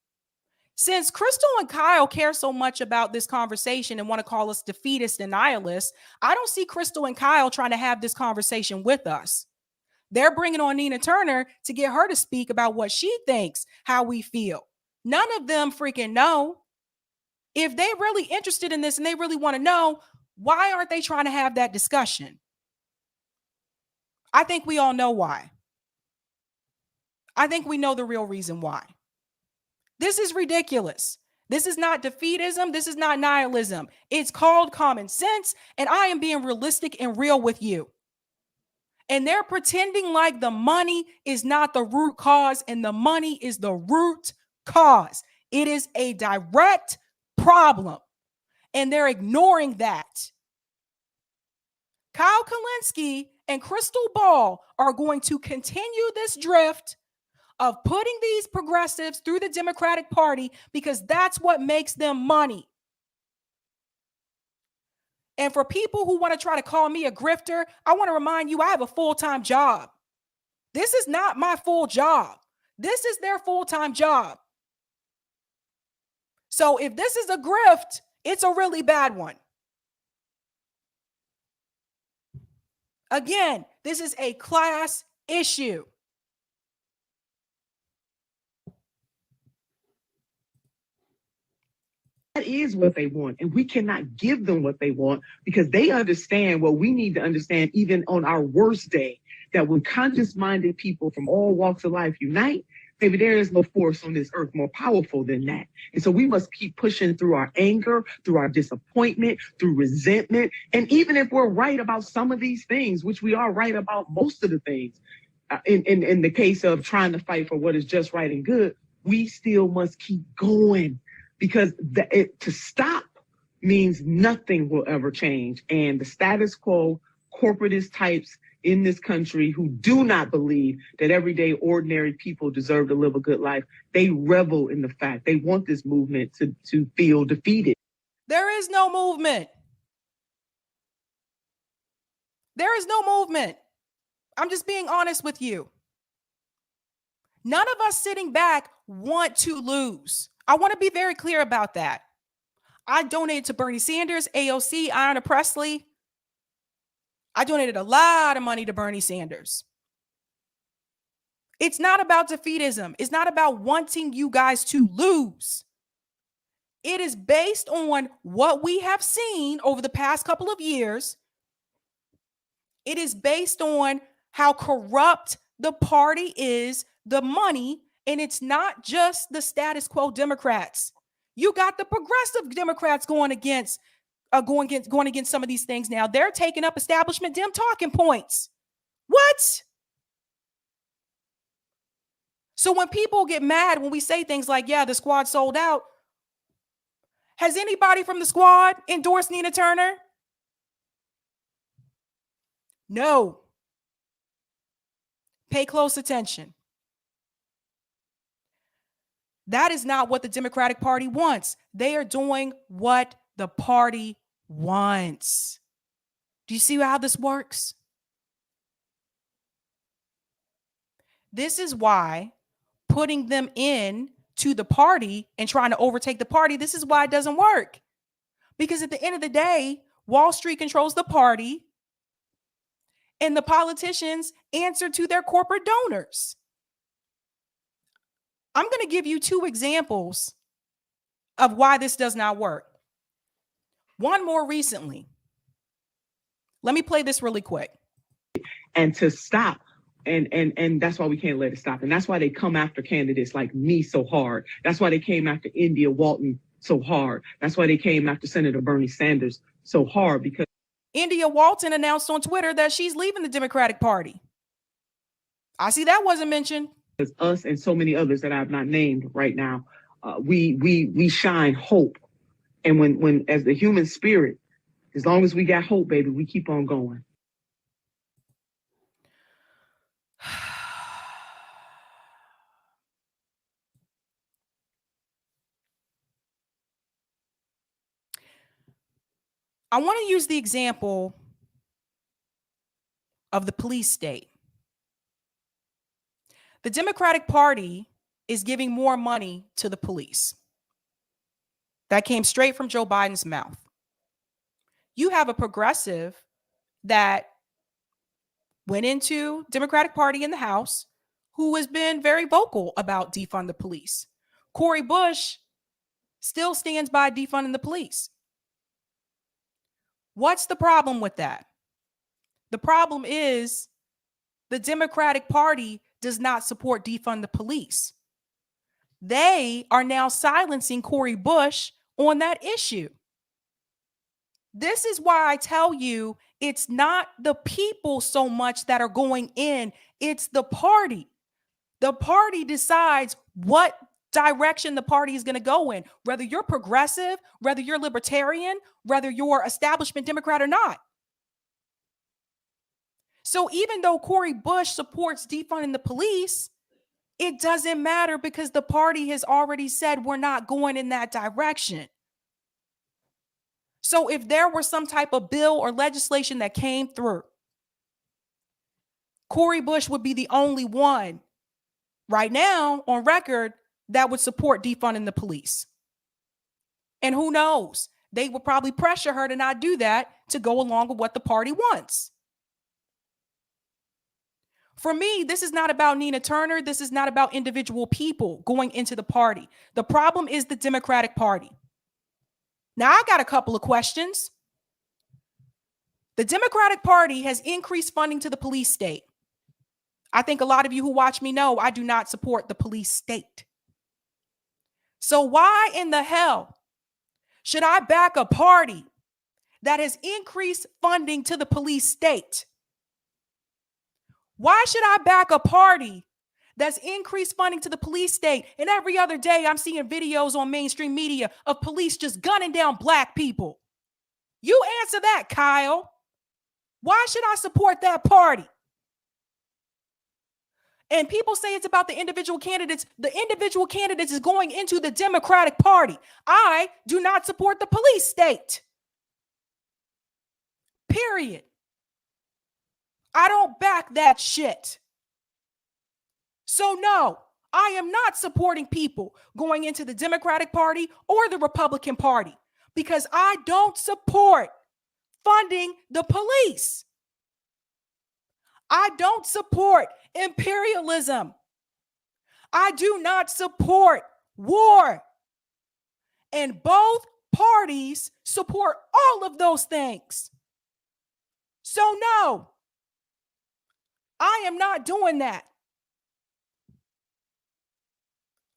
Since Krystal and Kyle care so much about this conversation and want to call us defeatists and nihilists, I don't see Krystal and Kyle trying to have this conversation with us. They're bringing on Nina Turner to get her to speak about what she thinks, how we feel. None of them freaking know. If they're really interested in this and they really want to know, why aren't they trying to have that discussion? I think we all know why. I think we know the real reason why. This is ridiculous. This is not defeatism. This is not nihilism. It's called common sense, and I am being realistic and real with you. And they're pretending like the money is not the root cause, and the money is the root cause. It is a direct problem, and they're ignoring that. Kyle Kulinsky and Krystal Ball are going to continue this drift of putting these progressives through the Democratic Party because that's what makes them money. And for people who want to try to call me a grifter, I want to remind you I have a full-time job. This is not my full job. This is their full-time job. So if this is a grift, it's a really bad one. Again, this is a class issue. That is what they want. And we cannot give them what they want because they understand what we need to understand even on our worst day, that when conscious-minded people from all walks of life unite, baby, there is no force on this earth more powerful than that. And so we must keep pushing through our anger, through our disappointment, through resentment. And even if we're right about some of these things, which we are right about most of the things, in the case of trying to fight for what is just right and good, we still must keep going. Because to stop means nothing will ever change. And the status quo, corporatist types in this country who do not believe that everyday ordinary people deserve to live a good life, they revel in the fact they want this movement to feel defeated. There is no movement. There is no movement. I'm just being honest with you. None of us sitting back want to lose. I want to be very clear about that. I donated to Bernie Sanders, AOC, Ayanna Pressley. I donated a lot of money to Bernie Sanders. It's not about defeatism. It's not about wanting you guys to lose. It is based on what we have seen over the past couple of years. It is based on how corrupt the party is, the money. And it's not just the status quo Democrats. You got the progressive Democrats going against some of these things now. They're taking up establishment Dem talking points. What? So when people get mad when we say things like, yeah, the squad sold out, has anybody from the squad endorsed Nina Turner? No. Pay close attention. That is not what the Democratic Party wants. They are doing what the party wants. Do you see how this works? This is why putting them in to the party and trying to overtake the party. This is why it doesn't work. Because at the end of the day, Wall Street controls the party and the politicians answer to their corporate donors. I'm going to give you 2 examples of why this does not work. One more recently. Let me play this really quick. And to stop. And that's why we can't let it stop. And that's why they come after candidates like me so hard. That's why they came after India Walton so hard. That's why they came after Senator Bernie Sanders so hard, because India Walton announced on Twitter that she's leaving the Democratic Party. I see that wasn't mentioned. Us and so many others that I've not named right now, we shine hope. And when as the human spirit, as long as we got hope, baby, we keep on going. I want to use the example of the police state. The Democratic Party is giving more money to the police. That came straight from Joe Biden's mouth. You have a progressive that went into Democratic Party in the House who has been very vocal about defund the police. Cori Bush still stands by defunding the police. What's the problem with that? The problem is the Democratic Party does not support defund the police. They are now silencing Cori Bush on that issue. This is why I tell you it's not the people so much that are going in, it's the party. The party decides what direction the party is going to go in, whether you're progressive, whether you're libertarian, whether you're establishment Democrat or not. So even though Cori Bush supports defunding the police, it doesn't matter because the party has already said we're not going in that direction. So if there were some type of bill or legislation that came through, Cori Bush would be the only one right now on record that would support defunding the police. And who knows? They would probably pressure her to not do that to go along with what the party wants. For me, this is not about Nina Turner. This is not about individual people going into the party. The problem is the Democratic Party. Now, I got a couple of questions. The Democratic Party has increased funding to the police state. I think a lot of you who watch me know I do not support the police state. So why in the hell should I back a party that has increased funding to the police state? Why should I back a party that's increased funding to the police state? And every other day I'm seeing videos on mainstream media of police just gunning down black people. You answer that, Kyle. Why should I support that party? And people say it's about the individual candidates. The individual candidates is going into the Democratic Party. I do not support the police state. Period. I don't back that shit. So no, I am not supporting people going into the Democratic Party or the Republican Party because I don't support funding the police. I don't support imperialism. I do not support war. And both parties support all of those things. So no, I am not doing that.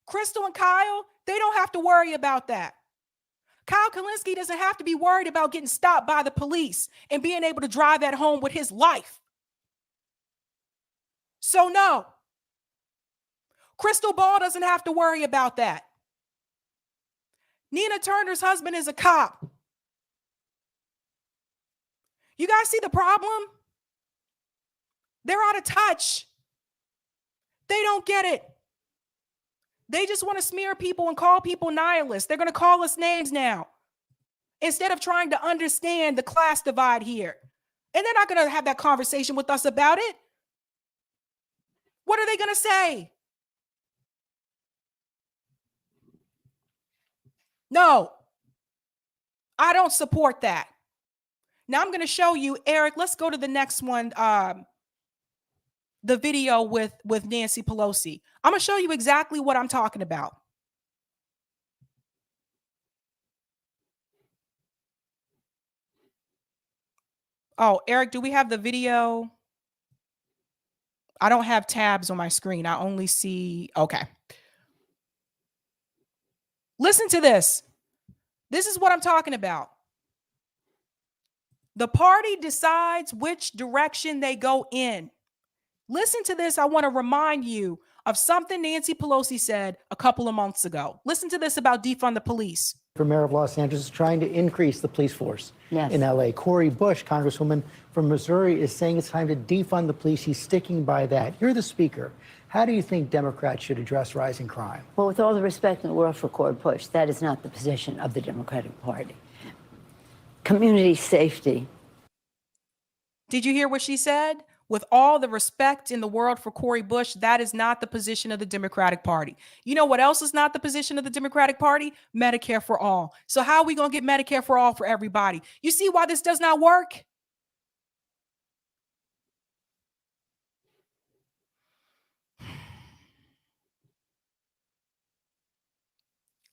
Krystal and Kyle, they don't have to worry about that. Kyle Kulinsky doesn't have to be worried about getting stopped by the police and being able to drive that home with his life. So no, Krystal Ball doesn't have to worry about that. Nina Turner's husband is a cop. You guys see the problem? They're out of touch. They don't get it. They just want to smear people and call people nihilists. They're going to call us names now instead of trying to understand the class divide here. And they're not going to have that conversation with us about it. What are they going to say? No, I don't support that. Now I'm going to show you, Eric. Let's go to the next one. The video with Nancy Pelosi. I'm going to show you exactly what I'm talking about. Oh, Eric, do we have the video? I don't have tabs on my screen. I only see, okay. Listen to this. This is what I'm talking about. The party decides which direction they go in. Listen to this. I want to remind you of something Nancy Pelosi said a couple of months ago. Listen to this about defund the police. For mayor of Los Angeles is trying to increase the police force in LA. Cori Bush, Congresswoman from Missouri, is saying it's time to defund the police. He's sticking by that. You're the speaker. How do you think Democrats should address rising crime? Well, with all the respect in the world for Cori Bush, that is not the position of the Democratic Party. Community safety. Did you hear what she said? With all the respect in the world for Cori Bush, that is not the position of the Democratic Party. You know what else is not the position of the Democratic Party? Medicare for all. So how are we going to get Medicare for all for everybody? You see why this does not work?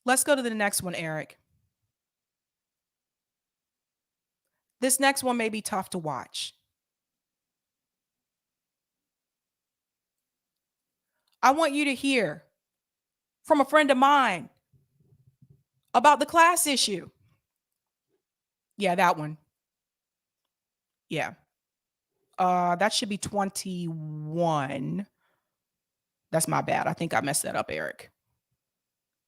Let's go to the next one, Eric. This next one may be tough to watch. I want you to hear from a friend of mine about the class issue. Yeah, that one. Yeah. That should be 21. That's my bad. I think I messed that up, Eric.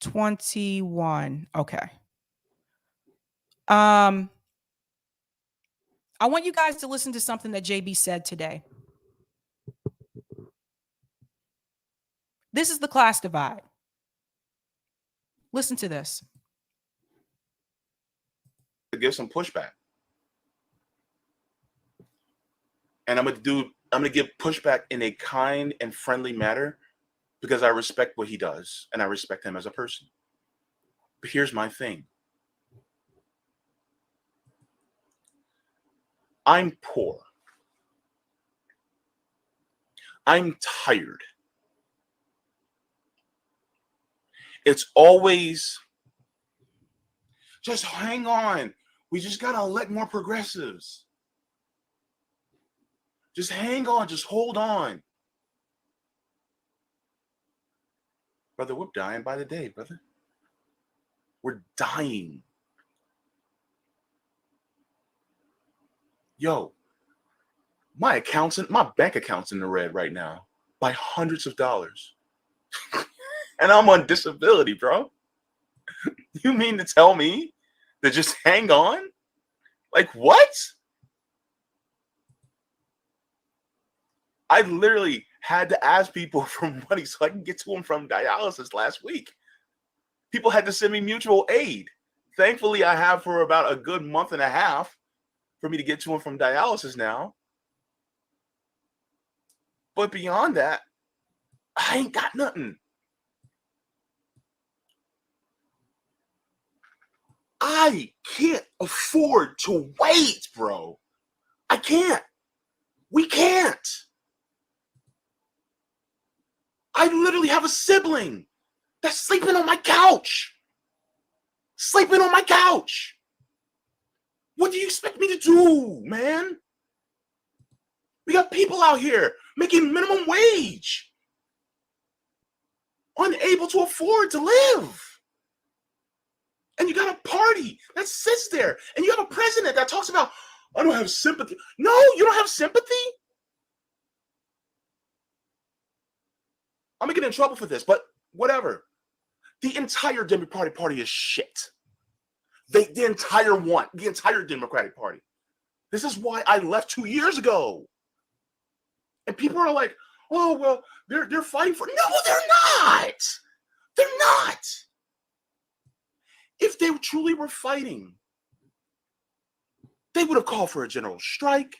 21. Okay. I want you guys to listen to something that JB said today. This is the class divide. Listen to this. To give some pushback. And I'm gonna give pushback in a kind and friendly manner because I respect what he does and I respect him as a person. But here's my thing. I'm poor. I'm tired. It's always just hang on. We just got to elect more progressives. Just hang on. Just hold on. Brother, we're dying by the day, brother. We're dying. Yo, my bank account's in the red right now by hundreds of dollars. And I'm on disability, bro. You mean to tell me to just hang on? Like what? I literally had to ask people for money so I can get to them from dialysis last week. People had to send me mutual aid. Thankfully, I have for about a good month and a half for me to get to them from dialysis now. But beyond that, I ain't got nothing. I can't afford to wait, bro. I can't. We can't. I literally have a sibling that's sleeping on my couch. Sleeping on my couch. What do you expect me to do, man? We got people out here making minimum wage, unable to afford to live. And you got a party that sits there, and you have a president that talks about, I don't have sympathy. No, you don't have sympathy? I'm gonna get in trouble for this, but whatever. The entire Democratic Party is shit. The entire Democratic Party. This is why I left 2 years ago. And people are like, oh, well, they're fighting for. No, they're not. They're not. If they truly were fighting, they would have called for a general strike.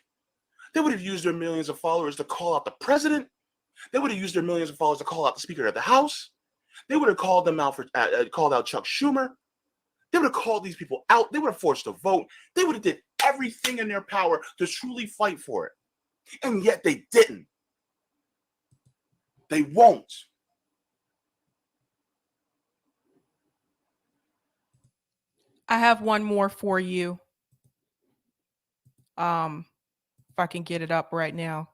They would have used their millions of followers to call out the president. They would have used their millions of followers to call out the Speaker of the House. They would have called them out called out Chuck Schumer. They would have called these people out. They would have forced a vote. They would have did everything in their power to truly fight for it. And yet they didn't. They won't. I have one more for you. If I can get it up right now.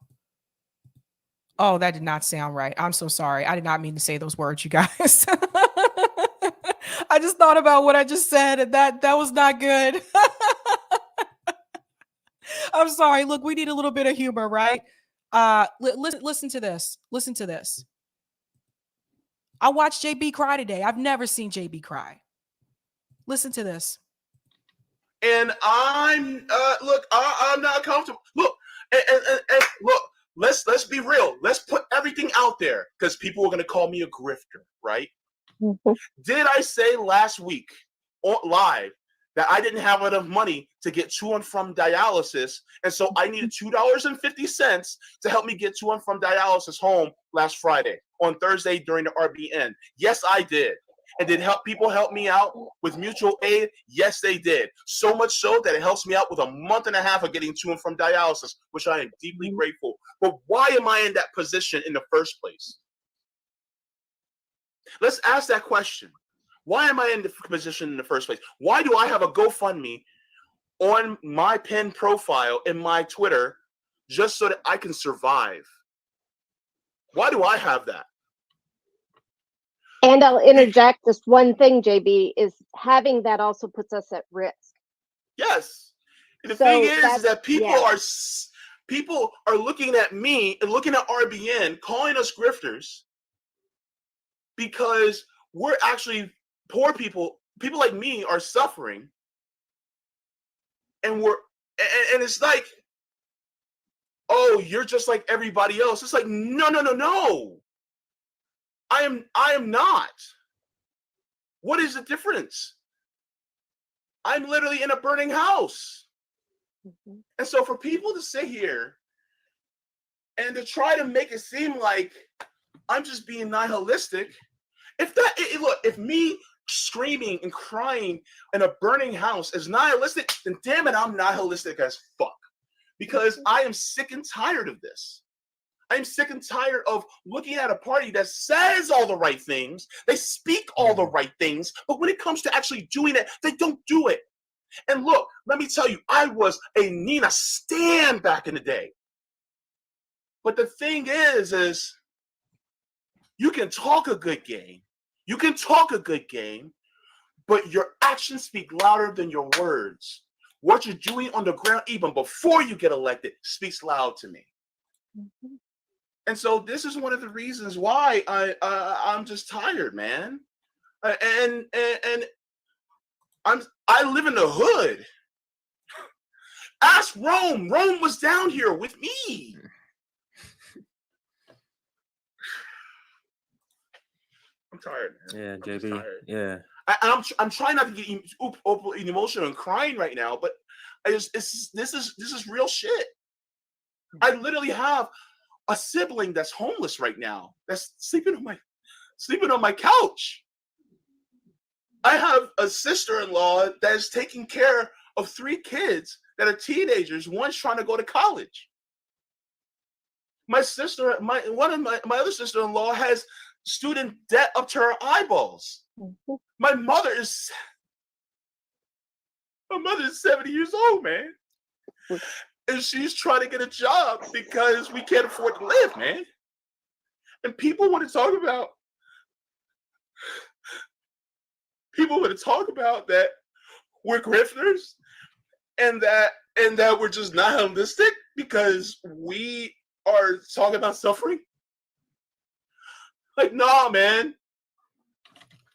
Oh, that did not sound right. I'm so sorry. I did not mean to say those words, you guys. I just thought about what I just said, and that was not good. I'm sorry. Look, we need a little bit of humor, right? Listen to this. Listen to this. I watched JB cry today. I've never seen JB cry. Listen to this. And I'm not comfortable. Look, and look, let's be real. Let's put everything out there because people are gonna call me a grifter, right? Did I say last week live that I didn't have enough money to get to and from dialysis, and so I needed $2.50 to help me get to and from dialysis home last Friday on Thursday during the RBN? Yes, I did. And did people help me out with mutual aid? Yes, they did. So much so that it helps me out with a month and a half of getting to and from dialysis, which I am deeply grateful. But why am I in that position in the first place? Let's ask that question. Why am I in the position in the first place? Why do I have a GoFundMe on my pinned profile in my Twitter just so that I can survive? Why do I have that? And I'll interject just one thing, JB, is having that also puts us at risk. Yes. And the thing is that people are looking at me and looking at RBN, calling us grifters because we're actually poor people. People like me are suffering. And it's like, oh, you're just like everybody else. It's like, no. I am not. What is the difference? I'm literally in a burning house. Mm-hmm. And so for people to sit here and to try to make it seem like I'm just being nihilistic, if me screaming and crying in a burning house is nihilistic, then damn it, I'm nihilistic as fuck. Because I am sick and tired of this. I'm sick and tired of looking at a party that says all the right things. They speak all the right things, but when it comes to actually doing it, they don't do it. And look, let me tell you, I was a Nina stan back in the day. But the thing is you can talk a good game. You can talk a good game, but your actions speak louder than your words. What you're doing on the ground, even before you get elected, speaks loud to me. Mm-hmm. And so this is one of the reasons why I'm just tired, man. And I live in the hood. Ask Rome. Rome was down here with me. I'm tired, man. Yeah, JB. Yeah. I'm trying not to get emotional and crying right now, but this is real shit. I literally have a sibling that's homeless right now, that's sleeping on my couch. I have a sister-in-law that is taking care of 3 kids that are teenagers. One's trying to go to college. My other sister-in-law has student debt up to her eyeballs. Mm-hmm. My mother is 70 years old, man. And she's trying to get a job because we can't afford to live, man. And people want to talk about that we're grifters and that we're just nihilistic because we are talking about suffering. Like, nah, man.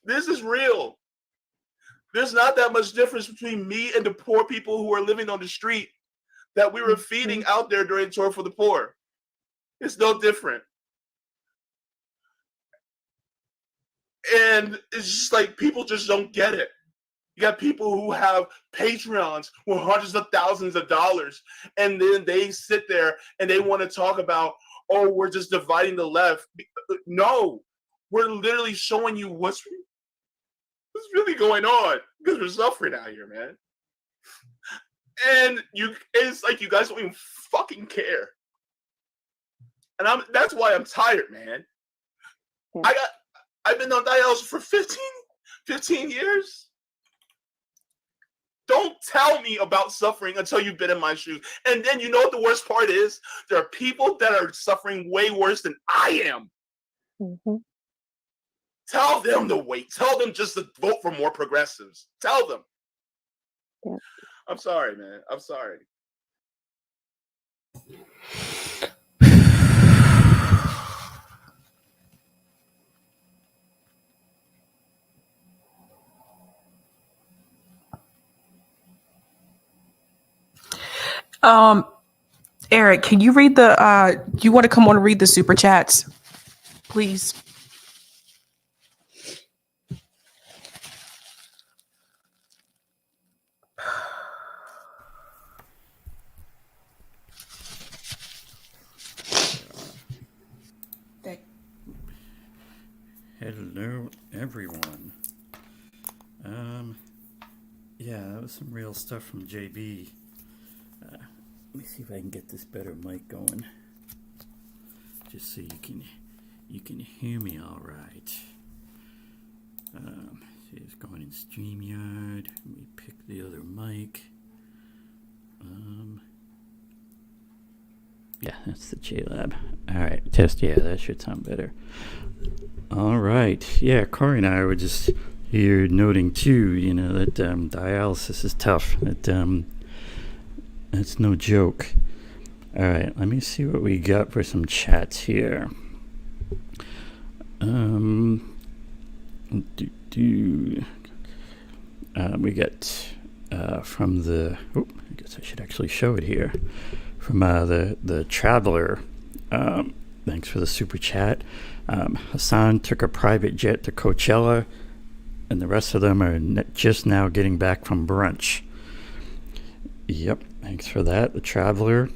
This is real. There's not that much difference between me and the poor people who are living on the street that we were feeding out there during Tour for the Poor. It's no different. And it's just like people just don't get it. You got people who have Patreons with hundreds of thousands of dollars, and then they sit there and they want to talk about, oh, we're just dividing the left. No, we're literally showing you what's is really going on? Because we're suffering out here, man. And it's like you guys don't even fucking care. And that's why I'm tired, man. I've been on dialysis for 15 years. Don't tell me about suffering until you've been in my shoes. And then you know what the worst part is? There are people that are suffering way worse than I am. Mm-hmm. Tell them to wait. Tell them just to vote for more progressives. Tell them. Yeah. I'm sorry, man. I'm sorry. Eric, can you read you want to come on and read the super chats, please? Hello, everyone. Yeah, that was some real stuff from JB. Let me see if I can get this better mic going, just so you can hear me all right. See, it's going in StreamYard. Let me pick the other mic. Yeah, that's the JLab. All right, test. Yeah, that should sound better. All right. Yeah, Corey and I were just here noting too, that dialysis is tough. That's no joke. All right, let me see what we got for some chats here. We got from the. Oh, I guess I should actually show it here. From the Traveler. Thanks for the super chat. Hassan took a private jet to Coachella, and the rest of them are just now getting back from brunch. Yep, thanks for that. The Traveler.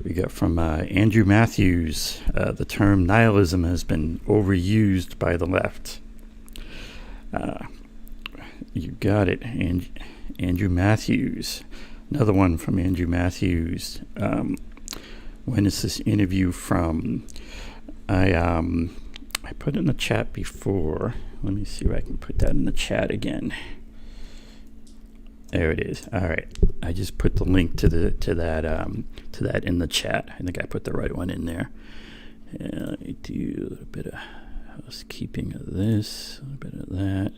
We got from Andrew Matthews. The term nihilism has been overused by the left. You got it, Andrew Matthews. Another one from Andrew Matthews. When is this interview from? I put it in the chat before. Let me see if I can put that in the chat again. There it is. All right, I just put the link to that in the chat. I think I put the right one in there. Let me do a little bit of housekeeping of this, a little bit of that.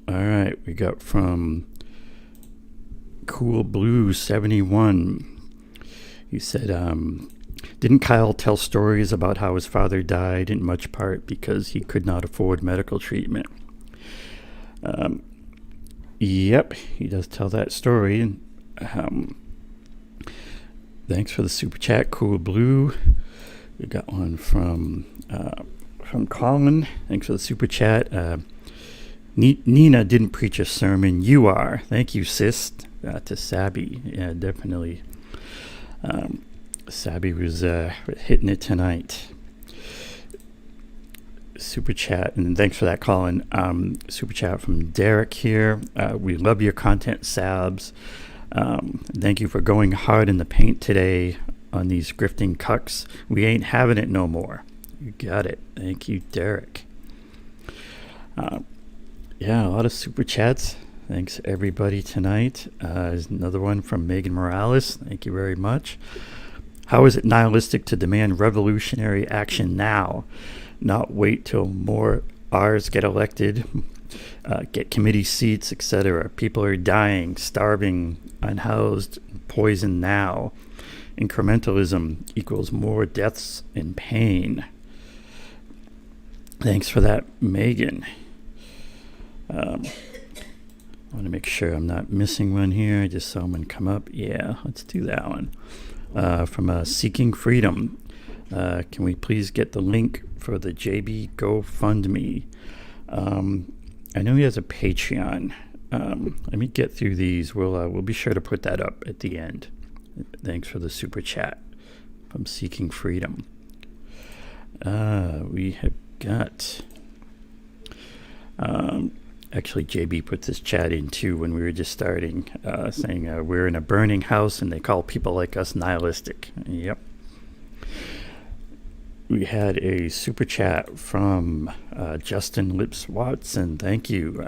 All right, we got from Cool Blue 71. He said, didn't Kyle tell stories about how his father died in much part because he could not afford medical treatment? Yep, he does tell that story. And thanks for the super chat, Cool Blue. We got one from Colin. Thanks for the super chat. Nina didn't preach a sermon. You are. Thank you, sis. To Sabby. Yeah, definitely. Sabby was hitting it tonight. Super chat, and thanks for that, Colin. Super chat from Derek here. We love your content, Sabs. Thank you for going hard in the paint today on these grifting cucks. We ain't having it no more. You got it. Thank you, Derek. Yeah, a lot of super chats. Thanks, everybody, tonight. There's another one from Megan Morales. Thank you very much. How is it nihilistic to demand revolutionary action now? Not wait till more R's get elected, get committee seats, etc. People are dying, starving, unhoused, poisoned now. Incrementalism equals more deaths and pain. Thanks for that, Megan. I want to make sure I'm not missing one here. I just saw one come up. Yeah, let's do that one. From Seeking Freedom. Can we please get the link for the JB GoFundMe? I know he has a Patreon. Let me get through these. We'll be sure to put that up at the end. Thanks for the super chat from Seeking Freedom. We have got Actually, JB put this chat in too when we were just starting, saying we're in a burning house and they call people like us nihilistic. Yep. We had a super chat from Justin Lips Watson. Thank you.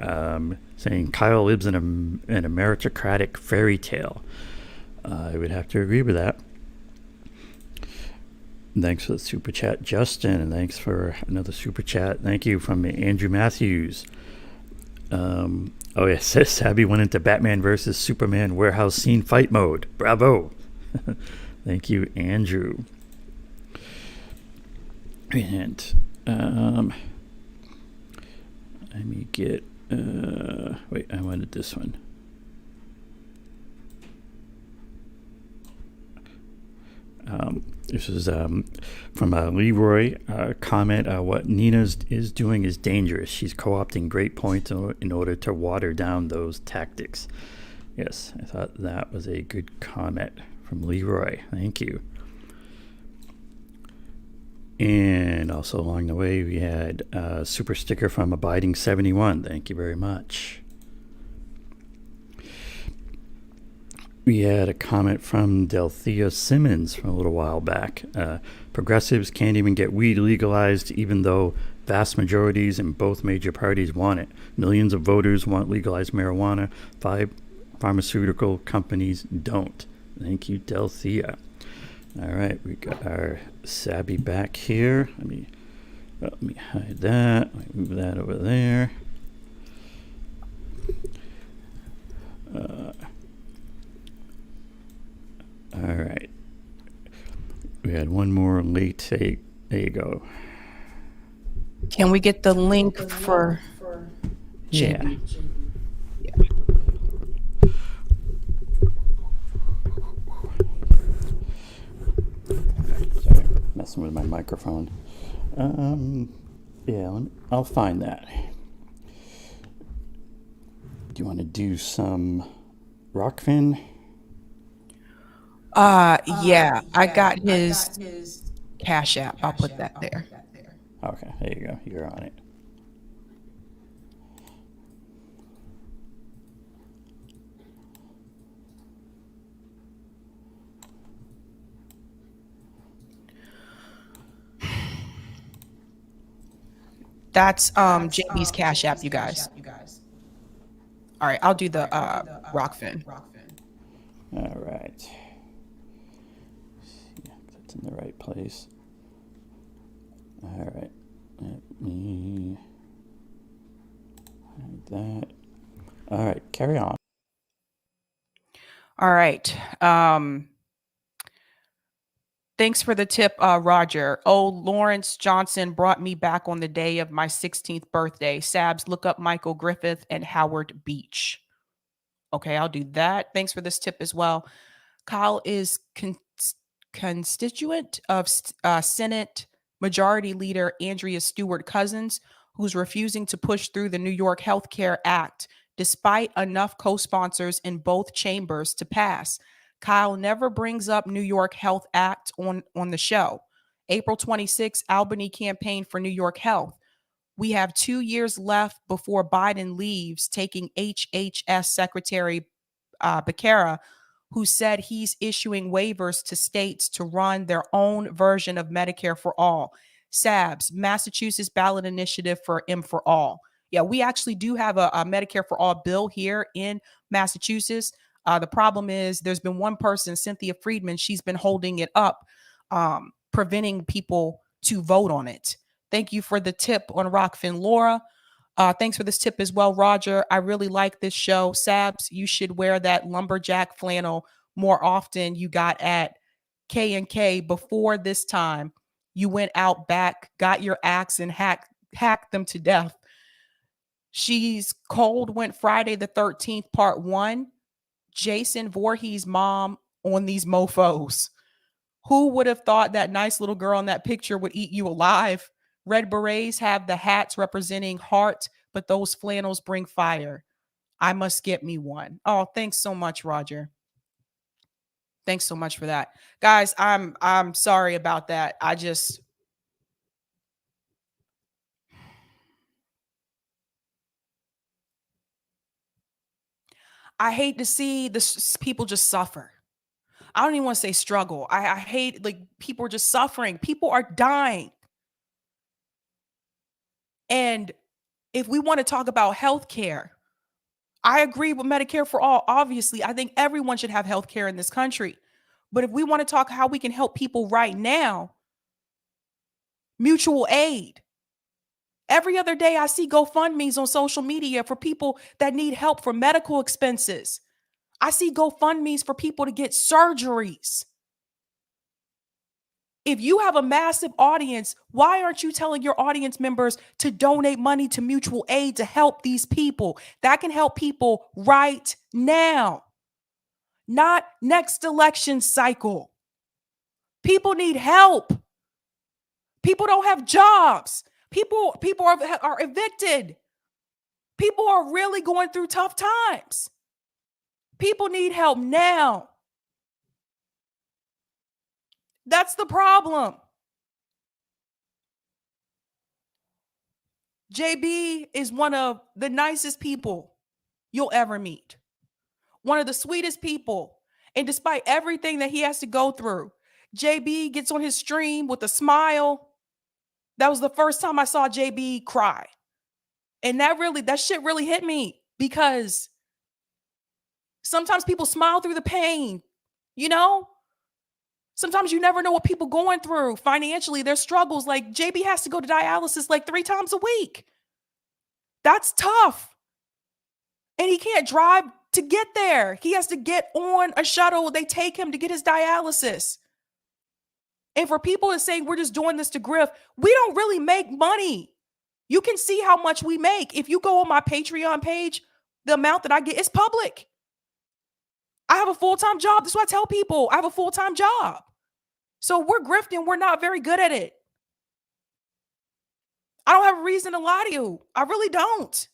Saying Kyle lives in an meritocratic fairy tale. I would have to agree with that. Thanks for the super chat, Justin, and thanks for another super chat. Thank you from Andrew Matthews. Oh yeah, says Sabby went into Batman versus Superman warehouse scene fight mode. Bravo. Thank you, Andrew. And let me get wait, I wanted this one. This is from Leroy. Comment, what Nina is doing is dangerous. She's co-opting great points in order to water down those tactics. Yes, I thought that was a good comment from Leroy. Thank you. And also along the way, we had a super sticker from Abiding71. Thank you very much. We had a comment from Delthea Simmons from a little while back. Progressives can't even get weed legalized, even though vast majorities in both major parties want it. Millions of voters want legalized marijuana. 5 pharmaceutical companies don't. Thank you, Delthea. All right, we got our Sabby back here. Let me hide that. Let me move that over there. All right. We had one more late take. There you go. Can we get the link for Yeah. Sorry, messing with my microphone. Yeah, I'll find that. Do you want to do some Rockfin? Yeah, I got his Cash App. I'll put that there. Okay, there you go. You're on it. That's JB's Cash App, you guys. All right, I'll do the Rockfin. All right. See if that's in the right place. All right. Let me hide that. All right, carry on. All right. Thanks for the tip, Roger. Oh, Lawrence Johnson brought me back on the day of my 16th birthday. Sabs, look up Michael Griffith and Howard Beach. Okay, I'll do that. Thanks for this tip as well. Kyle is constituent of Senate Majority Leader Andrea Stewart Cousins, who's refusing to push through the New York Health Care Act, despite enough co-sponsors in both chambers to pass. Kyle never brings up New York Health Act on the show. April 26, Albany campaign for New York Health. We have 2 years left before Biden leaves, taking HHS Secretary Becerra, who said he's issuing waivers to states to run their own version of Medicare for All. Sabs, Massachusetts ballot initiative for M for All. Yeah, we actually do have a Medicare for All bill here in Massachusetts. The problem is there's been one person, Cynthia Friedman, she's been holding it up, preventing people to vote on it. Thank you for the tip on Rockfin, Laura. Thanks for this tip as well, Roger. I really like this show. Sabs, you should wear that lumberjack flannel more often. You got at K&K before this time. You went out back, got your axe and hacked them to death. She's Cold went Friday the 13th, part 1. Jason Voorhees' mom on these mofos. Who would have thought that nice little girl in that picture would eat you alive? Red berets have the hats representing heart, but those flannels bring fire. I must get me one. Oh, thanks so much, Roger. Thanks so much for that. Guys, I'm sorry about that. I hate to see people just suffer. I don't even want to say struggle. I hate, like, people are just suffering. People are dying. And if we want to talk about healthcare, I agree with Medicare for all. Obviously, I think everyone should have healthcare in this country. But if we want to talk how we can help people right now, mutual aid. Every other day, I see GoFundMe's on social media for people that need help for medical expenses. I see GoFundMe's for people to get surgeries. If you have a massive audience, why aren't you telling your audience members to donate money to mutual aid to help these people? That can help people right now, not next election cycle. People need help. People don't have jobs. People are evicted. People are really going through tough times. People need help now. That's the problem. JB is one of the nicest people you'll ever meet. One of the sweetest people. And despite everything that he has to go through, JB gets on his stream with a smile. That was the first time I saw JB cry. And that shit really hit me, because sometimes people smile through the pain, you know? Sometimes you never know what people going through financially, their struggles. Like, JB has to go to dialysis like 3 times a week. That's tough. And he can't drive to get there. He has to get on a shuttle. They take him to get his dialysis. And for people to say we're just doing this to grift, we don't really make money. You can see how much we make. If you go on my Patreon page, the amount that I get is public. I have a full-time job. That's what I tell people. I have a full-time job. So we're grifting. We're not very good at it. I don't have a reason to lie to you. I really don't.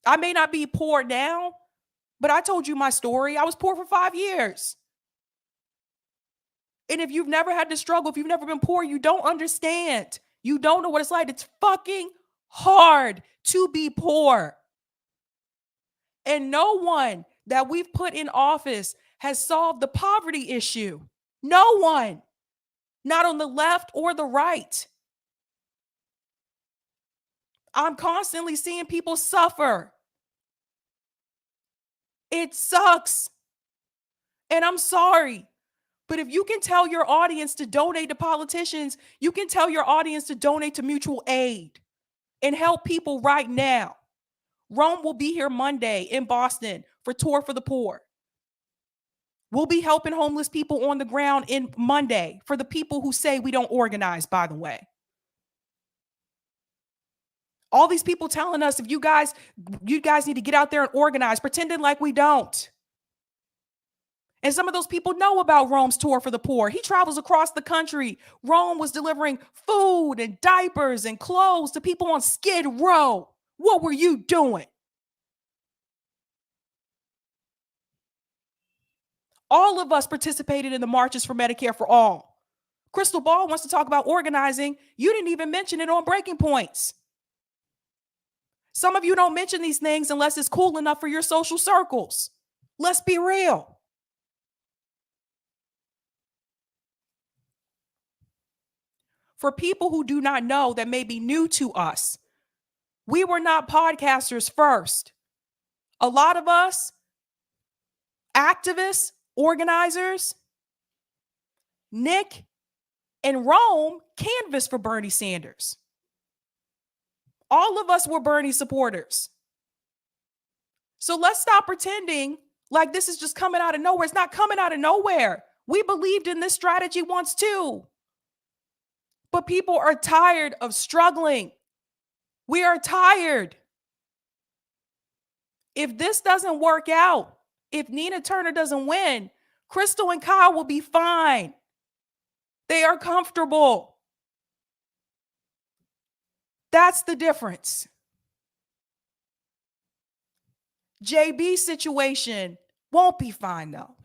I may not be poor now, but I told you my story. I was poor for 5 years. And if you've never had to struggle, if you've never been poor, you don't understand. You don't know what it's like. It's fucking hard to be poor. And no one that we've put in office has solved the poverty issue. No one. Not on the left or the right. I'm constantly seeing people suffer. It sucks. And I'm sorry. But if you can tell your audience to donate to politicians, you can tell your audience to donate to mutual aid and help people right now. Rome will be here Monday in Boston for Tour for the Poor. We'll be helping homeless people on the ground in Monday for the people who say we don't organize, by the way. All these people telling us, if you guys need to get out there and organize, pretending like we don't. And some of those people know about Rome's Tour for the Poor. He travels across the country. Rome was delivering food and diapers and clothes to people on Skid Row. What were you doing? All of us participated in the marches for Medicare for All. Krystal Ball wants to talk about organizing. You didn't even mention it on Breaking Points. Some of you don't mention these things unless it's cool enough for your social circles. Let's be real. For people who do not know, that may be new to us, we were not podcasters first. A lot of us, activists, organizers, Nick and Rome canvassed for Bernie Sanders. All of us were Bernie supporters. So let's stop pretending like this is just coming out of nowhere. It's not coming out of nowhere. We believed in this strategy once too. But people are tired of struggling. We are tired. If this doesn't work out, if Nina Turner doesn't win, Krystal and Kyle will be fine. They are comfortable. That's the difference. JB's situation won't be fine though.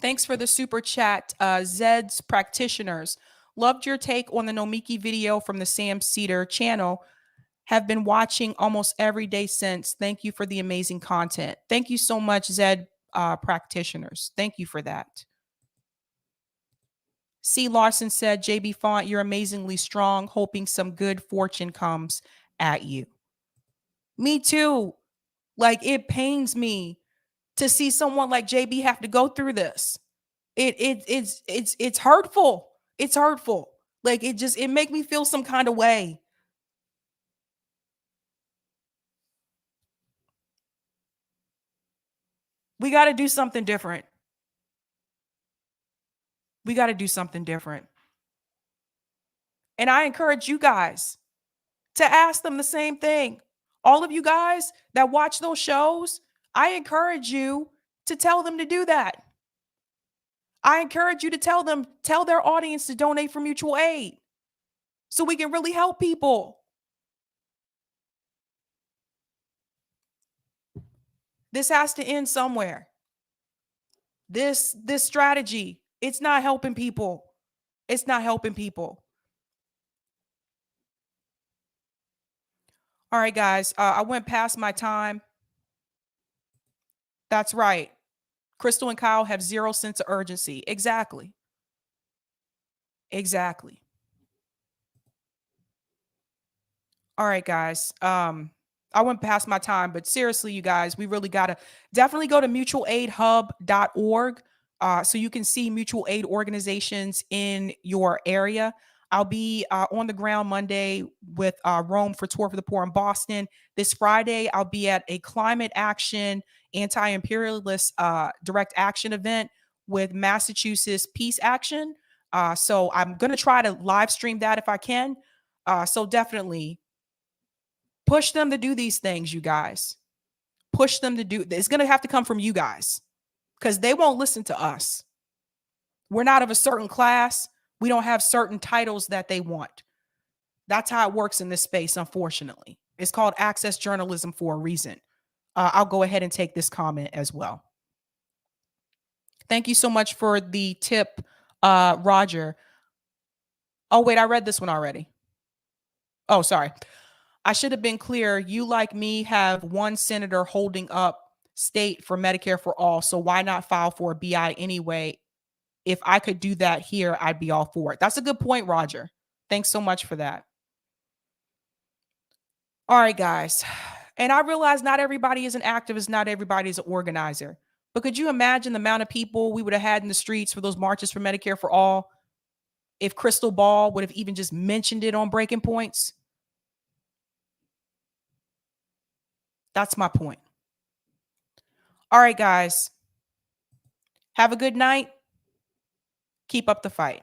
Thanks for the super chat, Zed's Practitioners. Loved your take on the Nomiki video from the Sam Cedar channel. Have been watching almost every day since. Thank you for the amazing content. Thank you so much, Zed Practitioners. Thank you for that. C. Larson said, JB Font, you're amazingly strong, hoping some good fortune comes at you. Me too. Like, it pains me to see someone like JB have to go through this. It's hurtful. It's hurtful. Like, it make me feel some kind of way. We got to do something different. We got to do something different. And I encourage you guys to ask them the same thing. All of you guys that watch those shows, I encourage you to tell them to do that. I encourage you to tell their audience to donate for mutual aid so we can really help people. This has to end somewhere. This strategy, it's not helping people. It's not helping people. All right, guys, I went past my time. That's right. Krystal and Kyle have zero sense of urgency. Exactly. Exactly. All right, guys. I went past my time, but seriously, you guys, we really got to definitely go to mutualaidhub.org so you can see mutual aid organizations in your area. I'll be on the ground Monday with Rome for Tour for the Poor in Boston. This Friday, I'll be at a climate action, anti-imperialist direct action event with Massachusetts Peace Action. So I'm going to try to live stream that if I can. So definitely push them to do these things, you guys. Push them to do. It's going to have to come from you guys because they won't listen to us. We're not of a certain class. We don't have certain titles that they want. That's how it works in this space, unfortunately. It's called access journalism for a reason. I'll go ahead and take this comment as well. Thank you so much for the tip, Roger. Oh, wait, I read this one already. Oh, sorry. I should have been clear. You, like me, have one senator holding up state for Medicare for all. So why not file for a BI anyway? If I could do that here, I'd be all for it. That's a good point, Roger. Thanks so much for that. All right, guys. And I realize not everybody is an activist. Not everybody is an organizer. But could you imagine the amount of people we would have had in the streets for those marches for Medicare for all if Krystal Ball would have even just mentioned it on Breaking Points? That's my point. All right, guys. Have a good night. Keep up the fight.